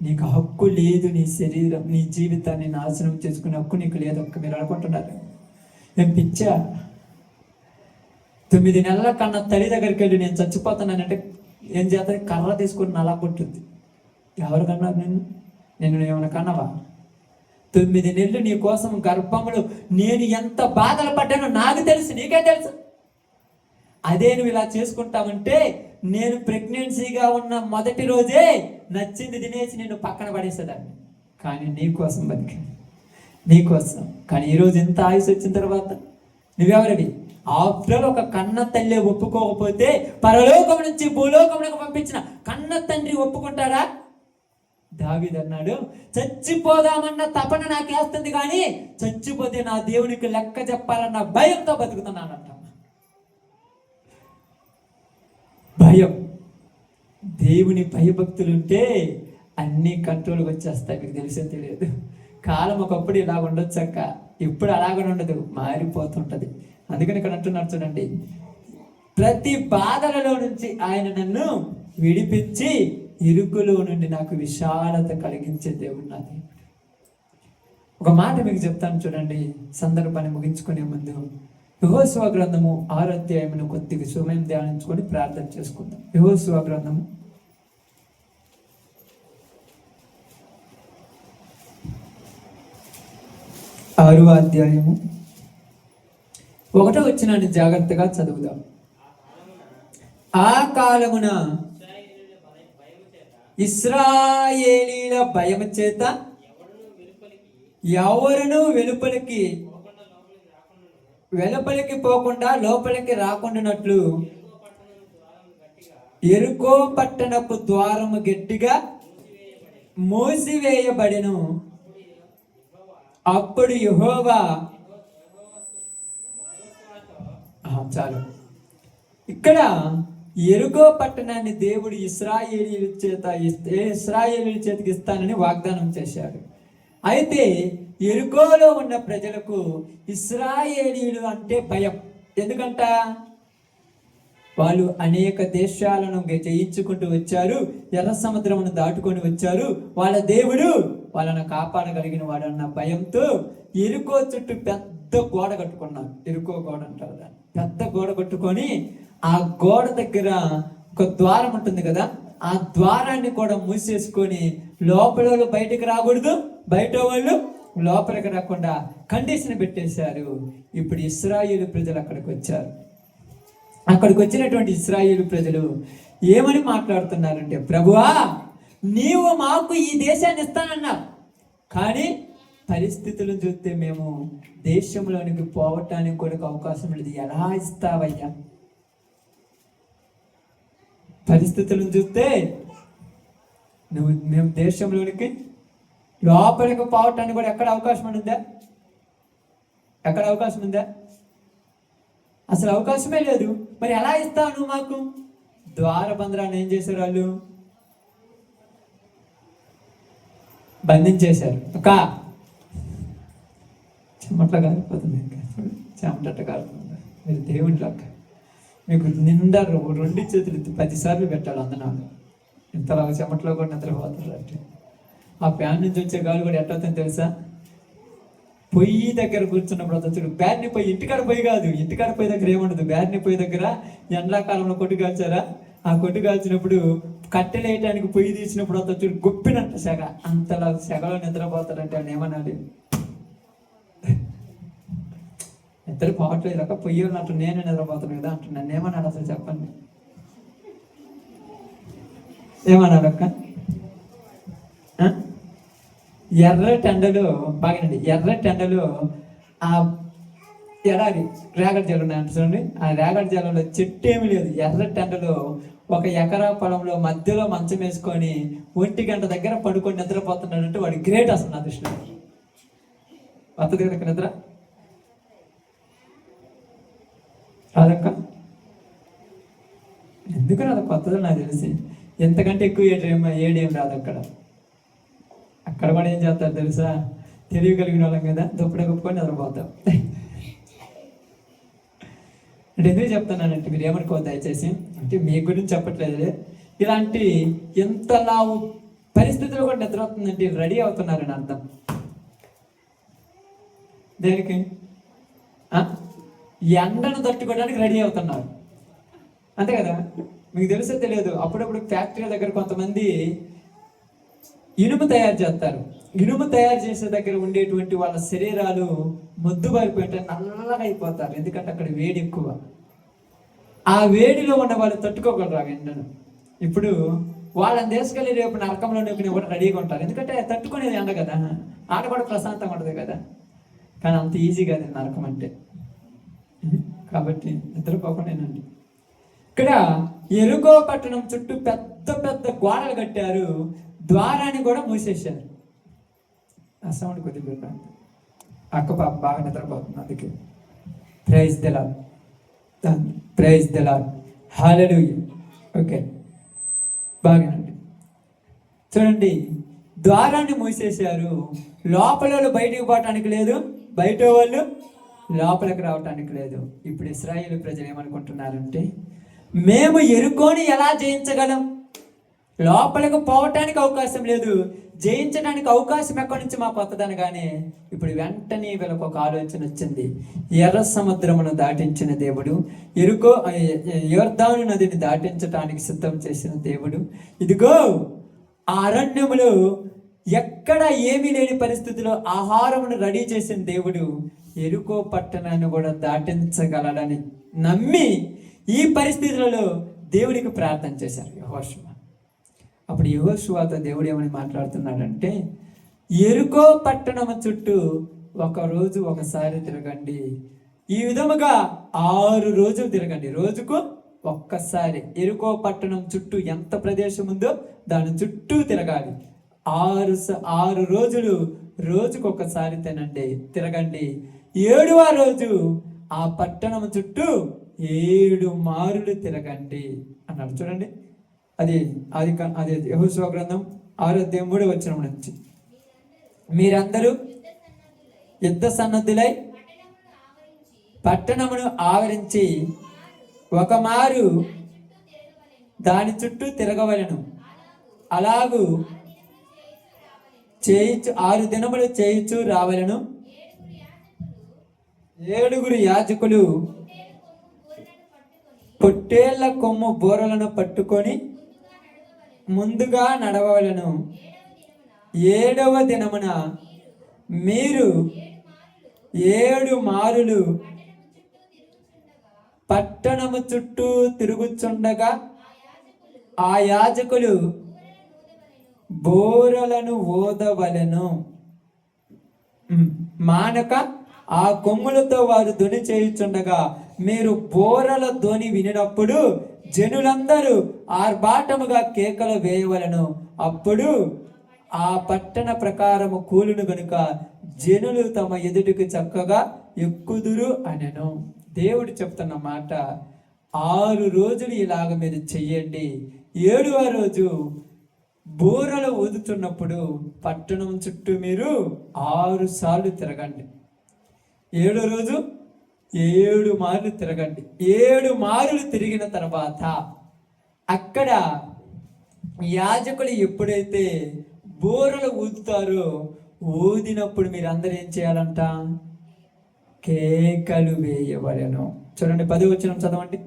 నీకు హక్కు లేదు, నీ శరీరం నీ జీవితాన్ని నాశనం చేసుకునే హక్కు నీకు లేదు. ఒక్క మీరు అనుకుంటున్నారు నేను పిచ్చా? 9 నెలల కన్నా తల్లి దగ్గరికి వెళ్ళి నేను చచ్చిపోతానంటే ఏం చేస్తుంది? కర్ర తీసుకొని నలా కొట్టుద్ది. ఎవరు కన్నారు నేను ఏమైనా కన్నావా? 9 నెలలు నీ కోసం గర్భంలో నేను ఎంత బాధలు పడ్డానో నాకు తెలుసు, నీకే తెలుసు. అదే నువ్వు ఇలా చేసుకుంటావంటే నేను ప్రెగ్నెన్సీగా ఉన్న మొదటి రోజే నచ్చింది తినేసి నేను పక్కన పడేసేదాన్ని. కానీ నీకోసం బతికా, నీకోసం. కానీ ఈరోజు ఎంత ఆయుష్ వచ్చిన తర్వాత నువ్వెవరివి? ఆఫ్టర్ ఒక కన్న తల్లి ఒప్పుకోకపోతే పరలోకం నుంచి భూలోకమునకు పంపించిన కన్న తండ్రి ఒప్పుకుంటాడా? దావీదు అన్నాడు, చచ్చిపోదామన్న తపన నాకేస్తుంది, కానీ చచ్చిపోతే నా దేవునికి లెక్క చెప్పాలన్న భయంతో బతుకుతున్నానంట. భయం. దేవుని భయభక్తులుంటే అన్ని కంట్రోల్కి వచ్చేస్తాయి. మీకు తెలిసే తెలియదు. కాలం ఒకప్పుడు ఇలా ఉండొచ్చు అక్క, ఇప్పుడు అలాగనే ఉండదు, మారిపోతుంటది. అందుకని ఇక్కడ అంటున్నారు చూడండి, ప్రతి బాధలలో నుంచి ఆయన నన్ను విడిపించి ఇరుకులో నుండి నాకు విశాలత కలిగించే దేవుడు నాది. ఒక మాట మీకు చెప్తాను చూడండి, సందర్భాన్ని ముగించుకునే ముందు. యెహోషువ గ్రంథము 6వ అధ్యాయమును కొద్దిగా సమయం ధ్యానించుకొని ప్రార్థన చేసుకుందాం. యెహోషువ గ్రంథము 6వ అధ్యాయము 1వ వచనాన్ని జాగ్రత్తగా చదువుదాం. ఆ కాలమున ఇశ్రాయేలీల భయము చేత ఎవరును వెలుపలికి పోకుండా లోపలికి రాకుండానట్లు యెరికో పట్టణపు ద్వారము గట్టిగా మూసివేయబడెను. అప్పుడు యెహోవా చాలు. ఇక్కడ యెరికో పట్టణాన్ని దేవుడు ఇశ్రాయేలీయుల చేతికి ఇస్తానని వాగ్దానం చేశాడు. అయితే యెరికోలో ఉన్న ప్రజలకు ఇశ్రాయేలీయులు అంటే భయం. ఎందుకంట? వాళ్ళు అనేక దేశాలను జయించుకుంటూ వచ్చారు, ఎర్ర సముద్రమును దాటుకొని వచ్చారు. వాళ్ళ దేవుడు వాళ్ళను కాపాడగలిగిన వాడు అన్న భయంతో యెరికో చుట్టూ పెద్ద గోడ కట్టుకున్నారు. యెరికో గోడ అంటారు దాన్ని. పెద్ద గోడ కట్టుకొని ఆ గోడ దగ్గర ఒక ద్వారం ఉంటుంది కదా, ఆ ద్వారాన్ని కూడా మూసేసుకొని లోపల వాళ్ళు బయటకు రాకూడదు, బయట వాళ్ళు లోపలికి రాకుండా కండిషన్ పెట్టేశారు. ఇప్పుడు ఇశ్రాయేలు ప్రజలు అక్కడికి వచ్చారు. అక్కడికి వచ్చినటువంటి ఇశ్రాయేలు ప్రజలు ఏమని మాట్లాడుతున్నారంటే, ప్రభువా నీవు మాకు ఈ దేశాన్ని ఇస్తానన్నావు, కానీ పరిస్థితులను చూస్తే మేము దేశంలోనికి పోవటానికి కూడా అవకాశం లేదు. ఎలా ఇస్తావయ్యా? పరిస్థితులను చూస్తే మేము దేశంలోనికి లోపలికి పోవటానికి కూడా ఎక్కడ అవకాశం ఉందా? ఎక్కడ అవకాశం ఉందా? అసలు అవకాశమే లేదు. మరి ఎలా ఇస్తావు నువ్వు మాకు? ద్వారబంధరాన్ని ఏం చేశారు? వాళ్ళు బంధించేశారు. ఒక చెమట్ల కాలిపోతుంది, చెమట కాలిపోతుంది. మీరు దేవుని లెక్క. మీకు నిండా 2 చేతులు 10 సార్లు పెట్టాలి అందనాలు. ఇంతలాగా చెమట్లో కూడా నిద్రపోతారు. అంటే ఆ ఫ్యాన్ నుంచి వచ్చే గాలి కూడా ఎట్టవుతుందో తెలుసా? పొయ్యి దగ్గర కూర్చున్నప్పుడు అతడు బ్యాడ్ని పొయ్యి, ఇంటికాడ పొయ్యి కాదు, ఇంటికాడ పొయ్యి దగ్గర ఏముండదు. బ్యాడ్ని పొయ్యి దగ్గర ఎండాకాలంలో కొట్టు కాల్చారా? ఆ కొట్టు కాల్చినప్పుడు కట్టెలు వేయటానికి పొయ్యి తీసినప్పుడు అతడు గొప్పినంట సెగ, అంతలా సెగలో నిద్రపోతాడంటే ఆయన ఏమన్నాడు? ఇద్దరు పోవట్లేదు అక్క, పొయ్యి ఉన్నట్టు నేనే నిద్రపోతాను కదా అంటున్నాను. ఏమన్నాడు అసలు చెప్పండి? ఏమన్నాడు అక్క? ఎర్ర టెండలు బాగానండి, ఎర్ర టెండలు ఆ ఎడారి రేగడి జలం ఉన్నాయంట చూడండి. ఆ రేగడి జలంలో చెట్టు ఏమి లేదు, ఎర్రటి ఎండలో 1 ఎకరా పొలంలో మధ్యలో మంచం వేసుకొని 1 గంట దగ్గర పడుకొని నిద్రపోతున్నాడంటే వాడు గ్రేట్ అసలు నా దృష్టిలో. వస్తుంది కదా నిద్ర రాదక్క, ఎందుకు రాదు, కొత్తదో నాకు తెలిసి. ఎంతకంటే ఎక్కువ ఏడేం రాదు అక్కడ. అక్కడ కూడా ఏం చేస్తారు తెలుసా, తెలియగలిగిన వాళ్ళం కదా, దుప్పటి కప్పుకొని నిద్రపోతాం. అంటే ఎందుకు చెప్తున్నానంటే మీరు ఏమనుకోవద్దు దయచేసి, అంటే మీ గురించి చెప్పట్లేదు. ఇలాంటి ఎంతలా పరిస్థితులు కూడా నిద్ర అవుతుందంటే రెడీ అవుతున్నారని అర్థం. దేనికి? ఎండను తట్టుకోవడానికి రెడీ అవుతున్నారు, అంతే కదా. మీకు తెలిసే తెలియదు, అప్పుడప్పుడు ఫ్యాక్టరీ దగ్గర కొంతమంది ఇనుము తయారు చేస్తారు. ఇనుము తయారు చేసే దగ్గర ఉండేటువంటి వాళ్ళ శరీరాలు మొద్దుబారిపోయింటే నల్లగా అయిపోతారు, ఎందుకంటే అక్కడ వేడి ఎక్కువ. ఆ వేడిలో ఉన్న వాళ్ళు తట్టుకోగలరు ఆ ఎండను. ఇప్పుడు వాళ్ళని తీసుకెళ్ళి రేపు నరకంలో నొప్పిని కూడా రెడీగా ఉంటారు, ఎందుకంటే తట్టుకునేది ఎండ కదా, ఆడ కూడా ప్రశాంతంగా ఉంటుంది కదా. కానీ అంత ఈజీ కాదు నరకం అంటే. కాబట్టి నిద్రపోకుండానండి. ఇక్కడ ఎరుకో పట్టణం చుట్టూ పెద్ద పెద్ద గోడలు కట్టారు, ద్వారాన్ని కూడా మూసేశారు. ఆ సౌండ్ కొద్దిగా అక్క పాప బాగా నిద్రపోతుంది, అందుకే praise the Lord, praise the Lord, hallelujah. Okay, బాగానండి. చూడండి, ద్వారాన్ని మూసేశారు, లోపల వాళ్ళు బయటికి పోవటానికి లేదు, బయట వాళ్ళు లోపలికి రావటానికి లేదు. ఇప్పుడు ఇశ్రాయేలు ప్రజలు ఏమనుకుంటున్నారంటే, మేము ఎరుకోని ఎలా జయించగలం, లోపలికి పోవటానికి అవకాశం లేదు, జయించడానికి అవకాశం ఎక్కడి నుంచి మాకు వస్తుందనగానే ఇప్పుడు వెంటనే వీళ్ళకు ఒక ఆలోచన వచ్చింది. ఎర్ర సముద్రమును దాటించిన దేవుడు, ఎరుకో యొర్దాను నదిని దాటించడానికి సిద్ధం చేసిన దేవుడు, ఇదిగో ఆ అరణ్యములో ఎక్కడ ఏమీ లేని పరిస్థితిలో ఆహారమును రెడీ చేసిన దేవుడు ఎరుకో పట్టణాన్ని కూడా దాటించగలడని నమ్మి ఈ పరిస్థితులలో దేవుడికి ప్రార్థన చేశారు యెహోషువ. అప్పుడు యెహోషువతో దేవుడు ఏమని మాట్లాడుతున్నాడంటే, ఎరుకో పట్టణము చుట్టూ ఒకరోజు ఒకసారి తిరగండి, ఈ విధముగా 6 రోజులు తిరగండి, రోజుకు ఒక్కసారి. ఎరుకో పట్టణం చుట్టూ ఎంత ప్రదేశం ఉందో దాని చుట్టూ తిరగాలి. 6 రోజులు రోజుకొకసారి తిరగండి. 7వ రోజు ఆ పట్టణం చుట్టూ 7 మారులు తిరగండి అన్నాడు. చూడండి, అది యెహోషువ గ్రంథం 6:3 నుంచి, మీరందరూ యుద్ధ సన్నద్ధులై పట్టణమును ఆవరించి ఒక మారు దాని చుట్టూ తిరగవలెను. అలాగూ చేయించు 6 దినములు చేయించు రావలను. 7 యాజకులు పొట్టేళ్ల కొమ్ము బోరలను పట్టుకొని ముందుగా నడవలను. 7వ దినమున మీరు 7 మారులు పట్టణము చుట్టూ తిరుగుచుండగా ఆ యాజకులు బోరలను ఊదవలెను. మానక ఆ కొమ్ములతో వారు ధ్వని చేయుచుండగా మీరు బోరల ధ్వని వినినప్పుడు జనులందరూ ఆర్భాటముగా కేకలు వేయవలను. అప్పుడు ఆ పట్టణ ప్రకారము కూలును గనుక జనులు తమ ఎదుటికి చక్కగా ఎక్కుదురు అనెను. దేవుడు చెప్తున్న మాట, 6 రోజులు ఇలాగ మీరు చెయ్యండి. 7వ రోజు బోరలు ఊదుతున్నప్పుడు పట్టణం చుట్టూ మీరు 6 సార్లు తిరగండి. 7వ రోజు 7 మార్లు తిరగండి. 7 మార్లు తిరిగిన తర్వాత అక్కడ యాజకులు ఎప్పుడైతే బోరలు ఊదుతారో, ఊదినప్పుడు మీరు అందరూ ఏం చేయాలంట? కేకలు వేయవలెను. చూడండి, 10వ వచనం చదవండి.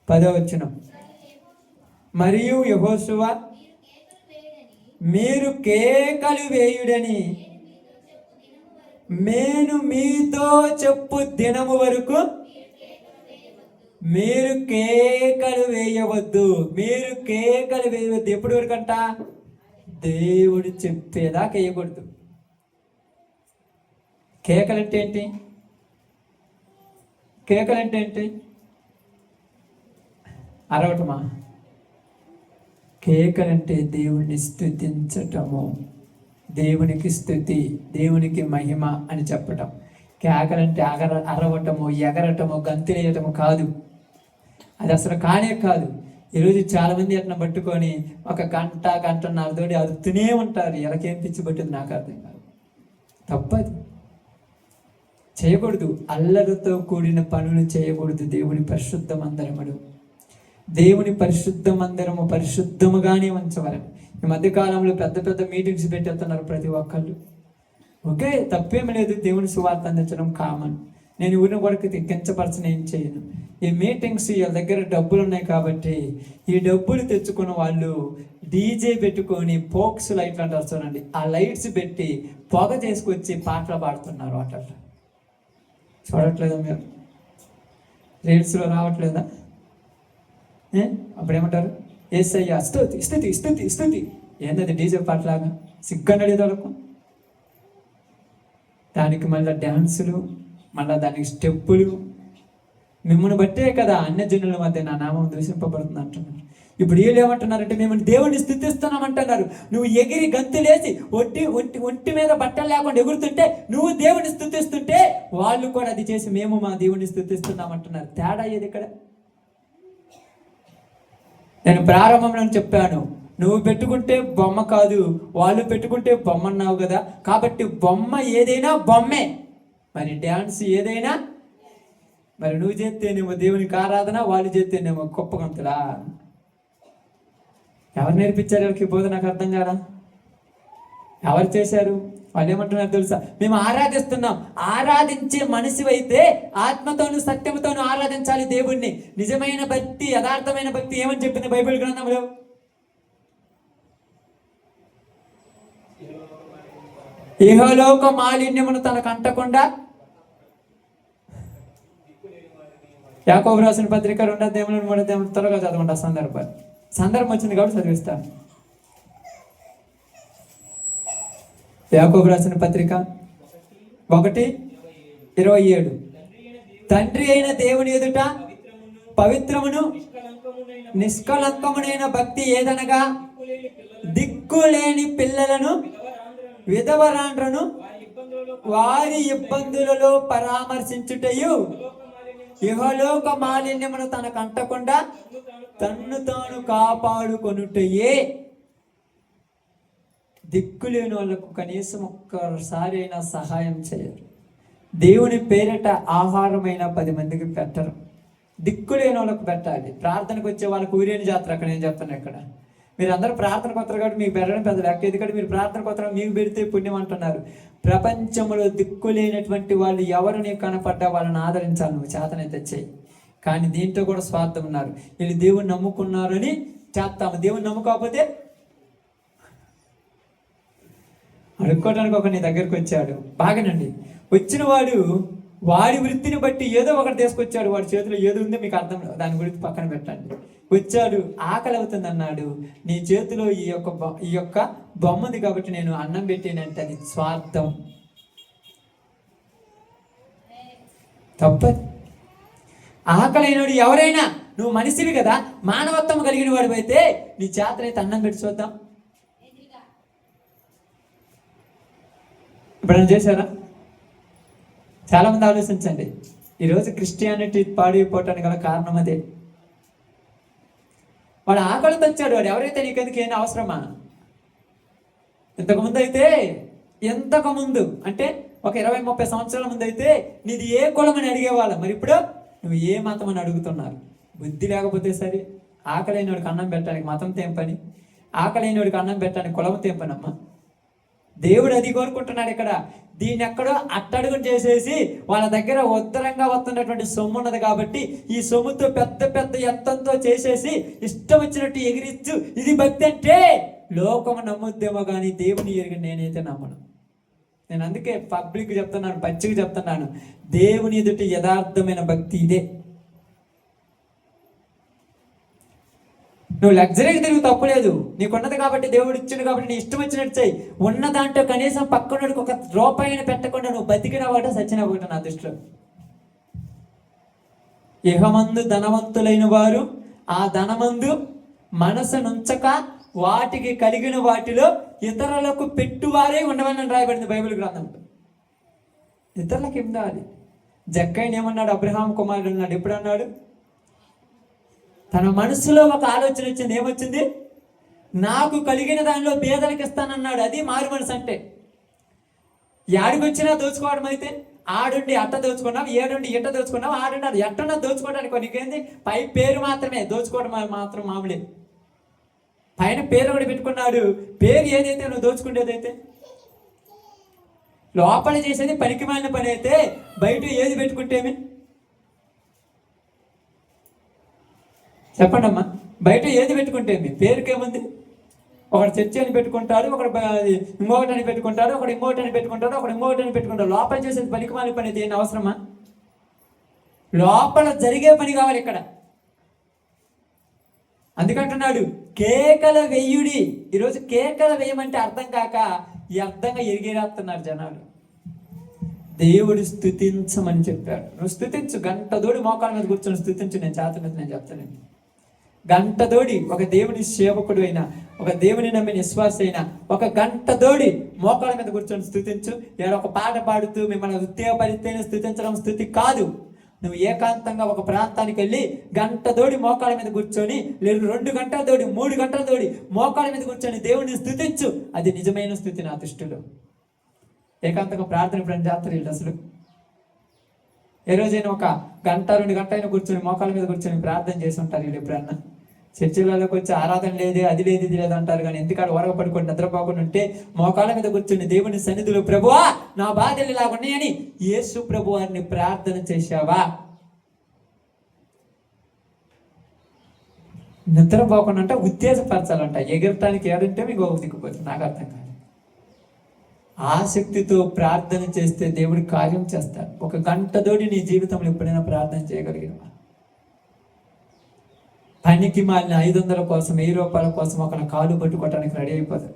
10వ వచనం, మరియు యెహోషువ మీరు కేకలు వేయుడని నేను మీతో చెప్పు దినము వరకు మీరు కేకలు వేయవద్దు. మీరు కేకలు వేయవద్దు. ఎప్పటి వరకు అంట? దేవుడు చెప్పేదాకా వేయకూడదు. కేకలు అంటే ఏంటి? కేకలంటే ఏంటి? అరవటమా? కేకలంటే దేవుణ్ణి స్తుతించటము, దేవునికి స్తుతి, దేవునికి మహిమ అని చెప్పటం. కేకలంటే అరవటము, ఎగరటము, గంతులేయటము కాదు. అది అసలు కానే కాదు. ఈరోజు చాలా మంది అట్లా పట్టుకొని ఒక గంటన్నరతోటి అరుతూనే ఉంటారు. ఎలాకేం పిచ్చి పట్టింది నాకు అర్థం కాదు. తప్పది, చేయకూడదు. అల్లరితో కూడిన పనులు చేయకూడదు. దేవుని పరిశుద్ధ మందిరముడు, దేవుని పరిశుద్ధ మందిరము పరిశుద్ధముగానే ఉంచవాలని. ఈ మధ్యకాలంలో పెద్ద పెద్ద మీటింగ్స్ పెట్టేస్తున్నారు ప్రతి ఒక్కళ్ళు. ఓకే, తప్పేమి లేదు, దేవుని సువార్త అందించడం కామన్. నేను ఊరిని కొరకు కించపరచని ఏం చేయను. ఈ మీటింగ్స్ వీళ్ళ దగ్గర డబ్బులు ఉన్నాయి కాబట్టి ఈ డబ్బులు తెచ్చుకున్న వాళ్ళు డీజే పెట్టుకొని పోక్స్ లైట్లు అంటారు చూడండి, ఆ లైట్స్ పెట్టి పొగ చేసుకొచ్చి పాటలు పాడుతున్నారు. అట్లా చూడట్లేదా మీరు? రీల్స్లో రావట్లేదా? అప్పుడేమంటారు? యేసయ్యా స్తుతి స్తుతి స్తుతి స్తుతి. ఏంటది డీజే పాటలాగా? సిగ్గనలేదు వాళ్ళకు. దానికి మళ్ళీ డ్యాన్సులు, మళ్ళీ దానికి స్టెప్పులు. మిమ్మల్ని బట్టే కదా అన్యజనుల మధ్య నా నామం దూషింపబడుతుంది అంటున్నారు. ఇప్పుడు వీళ్ళు ఏమంటున్నారంటే మిమ్మల్ని దేవుడిని స్తుతిస్తున్నామంటున్నారు. నువ్వు ఎగిరి గంతులేసి ఒంటి మీద బట్టలు లేకుండా ఎగురుతుంటే, నువ్వు దేవుడిని స్తుతిస్తుంటే వాళ్ళు కూడా అది చేసి మేము మా దేవుడిని స్తుతిస్తున్నామంటున్నారు. తేడా ఏది ఇక్కడ? నేను ప్రారంభంలో చెప్పాను, నువ్వు పెట్టుకుంటే బొమ్మ కాదు, వాళ్ళు పెట్టుకుంటే బొమ్మ అన్నావు కదా. కాబట్టి బొమ్మ ఏదైనా బొమ్మే, మరి డ్యాన్స్ ఏదైనా. మరి నువ్వు చేస్తేనేమో దేవునికి ఆరాధన, వాళ్ళు చేస్తేనేమో గొప్ప గంతులా? ఎవరు నేర్పించారు వీళ్ళకి బోధ? నాకు అర్థం కాదా. ఎవరు చేశారు? వాళ్ళు ఏమంటున్నారు తెలుసా? మేము ఆరాధిస్తున్నాం. ఆరాధించే మనిషివైతే ఆత్మతోను సత్యముతోను ఆరాధించాలి దేవుణ్ణి. నిజమైన భక్తి, యథార్థమైన భక్తి ఏమని చెప్పింది బైబిల్ గ్రంథంలో? ఇహలోక మాలిన్యమును తనకు అంటకుండా. యాకోబు రాసిన పత్రిక 2:3 త్వరగా చదవండి. సందర్భం వచ్చింది కాబట్టి చదివిస్తాను. యాకోబు రాసిన పత్రిక 1:27. తండ్రి అయిన దేవుని ఎదుట పవిత్రమును నిష్కలంకమునైన భక్తి ఏదనగా, దిక్కులేని పిల్లలను, విధవరాండ్రను వారి ఇబ్బందులలో పరామర్శించుటయు, ఇహలోక మాలిన్యమును తనకు అంటకుండా తన్ను తాను కాపాడుకొనుటయే. దిక్కులేని వాళ్ళకు కనీసం ఒక్కసారి అయినా సహాయం చేయరు. దేవుని పేరిట ఆహారమైనా 10 మందికి పెట్టరు. దిక్కులేని వాళ్ళకు పెట్టాలి. ప్రార్థనకు వచ్చే వాళ్ళకు ఊరేని జాతర అక్కడ నేను చెప్తాను. ఇక్కడ మీరు అందరూ ప్రార్థనకు వస్తారు కాబట్టి మీకు పెట్టడం పెద్ద లెక్క. ఎందుకంటే మీరు ప్రార్థనకు వస్తారు, మీకు పెడితే పుణ్యం అంటున్నారు. ప్రపంచంలో దిక్కులేనటువంటి వాళ్ళు ఎవరు నీకు కనపడ్డా వాళ్ళని ఆదరించాలి. నువ్వు చేతనైతే చెయ్యి. కానీ దీంట్లో కూడా స్వార్థం ఉన్నారు. వీళ్ళు దేవుని నమ్ముకున్నారని చేస్తాము. దేవుని నమ్ముకోకపోతే అడుక్కోవడానికి ఒక నీ దగ్గరికి వచ్చాడు, బాగానండి. వచ్చిన వాడు వాడి వృత్తిని బట్టి ఏదో ఒకటి తీసుకొచ్చాడు. వాడి చేతిలో ఏదో ఉందో మీకు అర్థం, దాని గురించి పక్కన పెట్టండి. వచ్చాడు, ఆకలి అవుతుంది అన్నాడు. నీ చేతిలో ఈ యొక్క బొమ్మది కాబట్టి నేను అన్నం పెట్టానంటే అది స్వార్థం. తప్పదు. ఆకలైనడు ఎవరైనా, నువ్వు మనిషివి కదా, మానవత్వం కలిగిన వాడు అయితే నీ చేతనైతే అన్నం పెట్టి చూద్దాం. ఇప్పుడు చేశారా? చాలా మంది ఆలోచించండి. ఈరోజు క్రిస్టియానిటీ పాడైపోవటానికి గల కారణం అదే. వాడు ఆకలితో వచ్చాడు. వాడు ఎవరైతే నీకెందుకు ఏం అవసరమా? ఇంతకుముందు అంటే ఒక 20-30 సంవత్సరాల ముందు అయితే నీది ఏ కులం అని అడిగేవాళ్ళం. మరి ఇప్పుడు నువ్వు ఏ మతం అని అడుగుతున్నారు. బుద్ధి లేకపోతే సరే. ఆకలైనవాడికి అన్నం పెట్టడానికి మతంతో ఏం పని? ఆకలైనవాడికి అన్నం పెట్టడానికి కులంతో ఏం పని అమ్మా? దేవుడు అది కోరుకుంటున్నాడు ఇక్కడ. దీన్ని ఎక్కడో అట్టడుగు చేసేసి వాళ్ళ దగ్గర ఉత్తరంగా వస్తున్నటువంటి సొమ్ము ఉన్నది కాబట్టి ఈ సొమ్ముతో పెద్ద పెద్ద ఎత్తంతో చేసేసి ఇష్టం వచ్చినట్టు ఎగిరిచ్చు. ఇది భక్తి అంటే లోకము నమ్ముద్దేమో కానీ దేవుని ఎరిగి నేనైతే నమ్మను. నేను అందుకే పబ్లిక్ చెప్తున్నాను, పచ్చిగా చెప్తున్నాను, దేవుని ఎదుటి యథార్థమైన భక్తి ఇదే. నువ్వు లగ్జరీకి తిరుగు తప్పులేదు. నీకున్నది కాబట్టి దేవుడు ఇచ్చిండు కాబట్టి నీ ఇష్టం వచ్చినట్టు చెయ్యి. ఉన్న దాంట్లో కనీసం పక్కనోడికి 1 రూపాయిని పెట్టకుండా నువ్వు బతికిన ఒకట సచ్చిన ఒకట నా దృష్టిలో. ఇహమందు ధనవంతులైన వారు ఆ ధనమందు మనసునుంచక వాటికి కలిగిన వాటిలో ఇతరులకు పెట్టువారే ఉండవని రాయబడింది బైబిల్ గ్రంథంలో. ఇతరులకు ఏం కావాలి? జక్కయ్యని ఏమన్నాడు? అబ్రహాం కుమారుడు అన్నాడు. ఎప్పుడు అన్నాడు? తన మనసులో ఒక ఆలోచన వచ్చింది. ఏమొచ్చింది? నాకు కలిగిన దానిలో పేదలకు ఇస్తానన్నాడు. అది మారు మనసు అంటే. యాడికొచ్చినా దోచుకోవడం అయితే ఆడుండి అట్ట దోచుకున్నావు, ఏడుండి ఇట్ట దోచుకున్నావు, ఆడుండి అది ఎట్టన్నా దోచుకోవడానికి నీకేంది? పై పేరు మాత్రమే, దోచుకోవడం మాత్రం మామూలే. పైన పేరు ఒకటి పెట్టుకున్నాడు. పేరు ఏదైతే నువ్వు దోచుకునేదైతే, లోపల చేసేది పనికిమాలిన పని అయితే బయట ఏది పెట్టుకుంటేమి? చెప్పండి అమ్మా, బయట ఏది పెట్టుకుంటేమి? పేరుకేముంది? ఒకడు చర్చి అని పెట్టుకుంటాడు, ఒకడు ఇంకోటి అని పెట్టుకుంటాడు, ఒకడు ఇంకోటి అని పెట్టుకుంటాడు, ఒకడు ఇంకోటి అని పెట్టుకుంటాడు. లోపల చేసేది పనికిమాలిన పని అయితే ఏం అవసరమా? లోపల జరిగే పని కావాలి ఇక్కడ. అందుకంటున్నాడు కేకల వెయ్యుడి. ఈరోజు కేకల వేయమంటే అర్థం కాక ఈ అర్థంగా ఎరిగేస్తున్నారు జనాలు. దేవుడు స్తుతించమని చెప్పాడు. నువ్వు స్తుతించు, గంట దోడి మోకాళ్ళ మీద కూర్చొని స్తుతించు. నేను చేతనది నేను చెప్తానండి. గంట దోడి ఒక దేవుని సేవకుడు అయినా, ఒక దేవుని నమ్మిన విశ్వాస అయినా ఒక గంట దోడి మోకాళ్ళ మీద కూర్చొని స్థుతించు. ఏదో ఒక పాట పాడుతూ మిమ్మల్ని ఉత్తేజపరిస్తేనే స్థుతించడం స్థుతి కాదు. నువ్వు ఏకాంతంగా ఒక ప్రాంతానికి వెళ్ళి గంట దోడి మోకాళ్ళ మీద కూర్చొని, లేదు 2 గంటల దోడి 3 గంటల దోడి మోకాళ్ళ మీద కూర్చొని దేవుడిని స్థుతించు. అది నిజమైన స్థుతి నా దృష్టిలో. ఏకాంతంగా ప్రార్థన ఇప్పుడు చేస్తారు వీళ్ళు. అసలు ఏ రోజైనా ఒక గంట 2 గంటలైనా కూర్చొని మోకాళ్ళ మీద కూర్చొని ప్రార్థన చేసి ఉంటారు వీళ్ళు ఎప్పుడన్నా? చర్చిలలోకి వచ్చి ఆరాధన లేదే, అది లేదు ఇది లేదు అంటారు. కానీ ఎందుకాడ వరగ పడుకొని నిద్రపోకుండా ఉంటే మోకాళ్ళ మీద కూర్చొని దేవుని సన్నిధిలో, ప్రభువా నా బాధలు ఇలా ఉన్నాయని యేసు ప్రభు వారిని ప్రార్థన చేశావా? నిద్రపోకుండా అంటే ఉత్తేజపరచాలంట. ఎగరటానికి ఏడంటే మీకు ఒక దిక్కుపోతుంది. నాకు అర్థం కాదు. ఆసక్తితో ప్రార్థన చేస్తే దేవుడి కార్యం చేస్తాడు. ఒక గంట దోడి నీ జీవితంలో ఎప్పుడైనా ప్రార్థన చేయగలిగిన పనికి మాలిన 500 కోసం 1000 రూపాయల కోసం ఒక కాలు పట్టుకోవటానికి రెడీ అయిపోతాడు.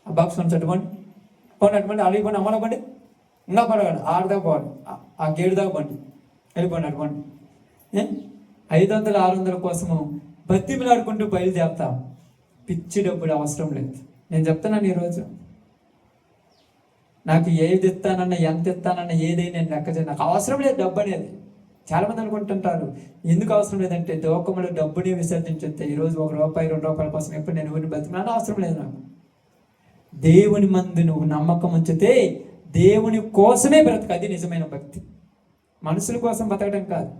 ఆ బాక్స్ అని చట్టుకోండి, పోండి అటువంటి అలిగిపోండి, అమ్మలవ్వండి, ఇంకా పడగండి, ఆడదాకా పోండి, ఆ గేడు దాకా పండి, వెళ్ళిపోండి అటువంటి 500 600 కోసము బతిమిలాడుకుంటూ బయలుదేరుతాం. పిచ్చి డబ్బులు అవసరం లేదు. నేను చెప్తున్నాను ఈరోజు, నాకు ఏది ఇస్తానన్నా ఎంత ఇస్తానన్నా ఏదైనా నేను లెక్క చేయను. నాకు అవసరం లేదు డబ్బు అనేది. చాలామంది అనుకుంటుంటారు ఎందుకు అవసరం లేదంటే లోకంలో డబ్బుని విసర్జించే. ఈరోజు 1 రూపాయి 2 రూపాయల కోసం ఎప్పుడు నేను ఊరిని బతికినాను అవసరం లేదు నాకు. దేవుని మందు నువ్వు నమ్మకం ఉంచితే దేవుని కోసమే బ్రతక. అది నిజమైన భక్తి. మనుషుల కోసం బతకడం కాదు.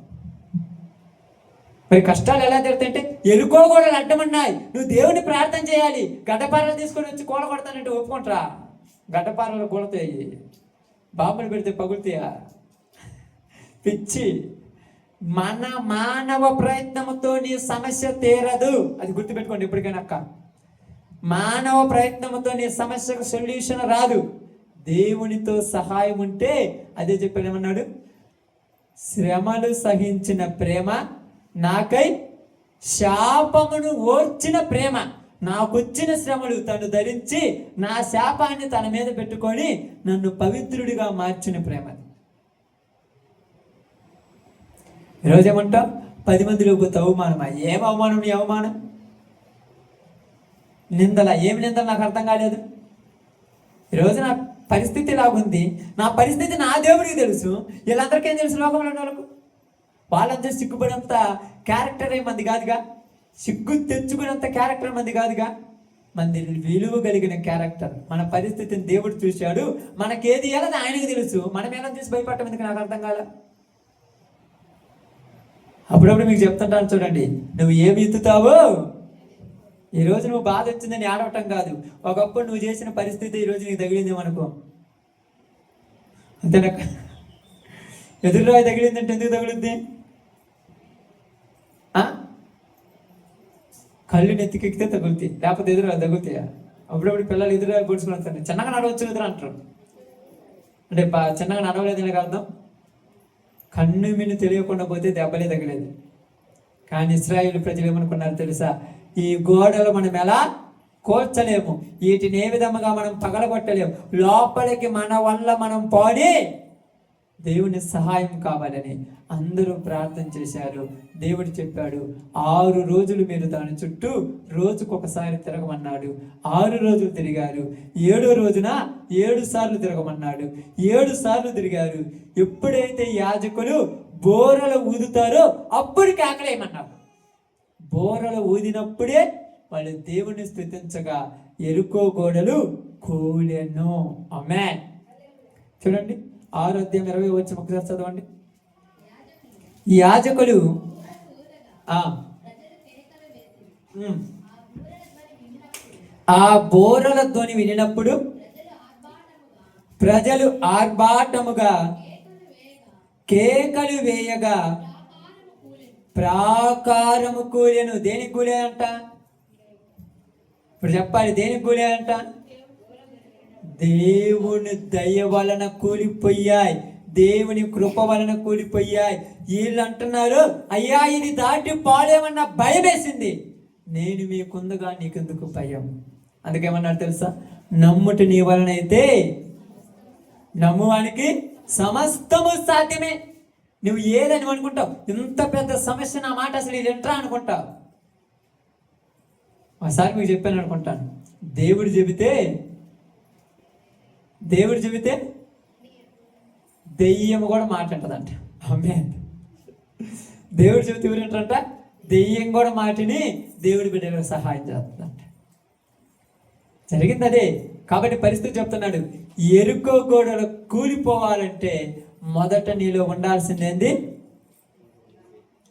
మరి కష్టాలు ఎలా తిరుగుతాయంటే ఎలుకోగోడలు అడ్డమన్నాయి. నువ్వు దేవుని ప్రార్థన చేయాలి. గడ్డపారలు తీసుకొని వచ్చి కూల కొడతానంటే ఒప్పుకుంటారా? గడ్డపారలు కొడతాయి, బాంబులు పెడితే పగులుతాయా? పిచ్చి. మన మానవ ప్రయత్నంతో నీ సమస్య తీరదు. అది గుర్తుపెట్టుకోండి ఎప్పటికైనా అక్క. మానవ ప్రయత్నంతో నీ సమస్యకు సొల్యూషన్ రాదు. దేవునితో సహాయం ఉంటే అదే చెప్పాడు. ఏమన్నాడు? శ్రమలు సహించిన ప్రేమ నాకై శాపమును ఓర్చిన ప్రేమ. నాకొచ్చిన శ్రమలు తను ధరించి నా శాపాన్ని తన మీద పెట్టుకొని నన్ను పవిత్రుడిగా మార్చిన ప్రేమ. ఈరోజు ఏమంటావు? 10 మందిలో పోతే అవమానమా? ఏం అవమానం? నీ అవమానం నిందల. ఏమి నిందలు నాకు అర్థం కాలేదు. ఈరోజు నా పరిస్థితి ఇలాగుంది. నా పరిస్థితి నా దేవుడికి తెలుసు. వీళ్ళందరికీ ఏం తెలుసు? లోకంలో ఉన్న వాళ్ళకు. వాళ్ళందరూ సిగ్గుపడినంత క్యారెక్టర్ మంది కాదుగా. సిగ్గు తెచ్చుకునేంత క్యారెక్టర్ మంది కాదుగా. మంది విలువ కలిగిన క్యారెక్టర్. మన పరిస్థితిని దేవుడు చూశాడు. మనకేది ఎలా ఆయనకు తెలుసు. మనం ఎలా చూసి భయపడటం ఎందుకు నాకు అర్థం కాల. అప్పుడప్పుడు మీకు చెప్తుంటాను చూడండి, నువ్వు ఏమి ఎత్తుతావో. ఈరోజు నువ్వు బాధ వచ్చిందని ఆడవటం కాదు. ఒకప్పుడు నువ్వు చేసిన పరిస్థితి ఈరోజు నీకు తగిలిందేమనుకో, అంతేనా? ఎదురురాయి తగిలిందంటే ఎందుకు తగులుద్ది? కళ్ళు నెత్తికెక్కితే తగులుతాయి, లేకపోతే ఎదురురాయి తగులుతాయా? అప్పుడప్పుడు పిల్లలు ఎదురురాయి పొడుచుకుని వస్తారు. చిన్నగా నడవచ్చు ఎదురు అంటారు. అంటే చిన్నగా నడవలేదని అర్థం. కన్ను మిన్ను తెలియకుండా పోతే దెబ్బలే తగిలేదు. కానీ ఇశ్రాయేలు ప్రజలు ఏమనుకున్నారు తెలుసా? ఈ గోడలు మనం ఎలా కోర్చలేము, వీటిని ఏ విధముగా మనం పగలగొట్టలేము, లోపలికి మన వల్ల మనం పోని దేవుని సహాయం కావాలని అందరూ ప్రార్థన చేశారు. దేవుడు చెప్పాడు, 6 రోజులు మీరు దాని చుట్టూ రోజుకొకసారి తిరగమన్నాడు. 6 రోజులు తిరిగారు. 7వ రోజున 7 సార్లు తిరగమన్నాడు. 7 సార్లు తిరిగారు. ఎప్పుడైతే యాజకులు బోరలు ఊదుతారో అప్పుడు కేకలేయమన్నాడు. బోరలు ఊదినప్పుడే వాళ్ళు దేవుని స్తుతించగా యెరికో గోడలు కూలెను. ఆమేన్. చూడండి 6వ అధ్యాయం 20వ వచనం ఒకసారి చదవండి. యాజకులు ఆ బోరల ధ్వని వినినప్పుడు ప్రజలు ఆర్భాటముగా కేకలు వేయగా ప్రాకారము కూలెను. దేనికి కూలే అంట? ఇప్పుడు చెప్పాలి, దేనికి కూలే అంట? దేవుని దయ వలన కూలిపోయాయి, దేవుని కృప వలన కూలిపోయాయి. వీళ్ళు అంటున్నారు, అయ్యా ఇది దాటి పాలేమన్నా భయం వేసింది. నేను మీకుందగా నీకెందుకు భయం? అందుకేమన్నారు తెలుసా? నమ్ముట నీ వలన అయితే నమ్మువానికి సమస్తము సాధ్యమే. నువ్వు ఏదని అనుకుంటావు, ఇంత పెద్ద సమస్య నా మాట అసలు ఇది ఎంట్రా అనుకుంటావు. ఒకసారి మీకు చెప్పాను అనుకుంటాను, దేవుడు చెబితే దెయ్యము కూడా మాట్లాడుతుందంట. ఆమేన్. దేవుడు చెబితే ఎవరేంటంట? దెయ్యం కూడా మాటిని దేవుడి బిడ్డలకు సహాయం చేస్తుందంట. జరిగింది అదే. కాబట్టి పరిస్థితి చెప్తున్నాడు, యెరికో గోడలు కూలిపోవాలంటే మొదట నీలో ఉండాల్సిందేంది?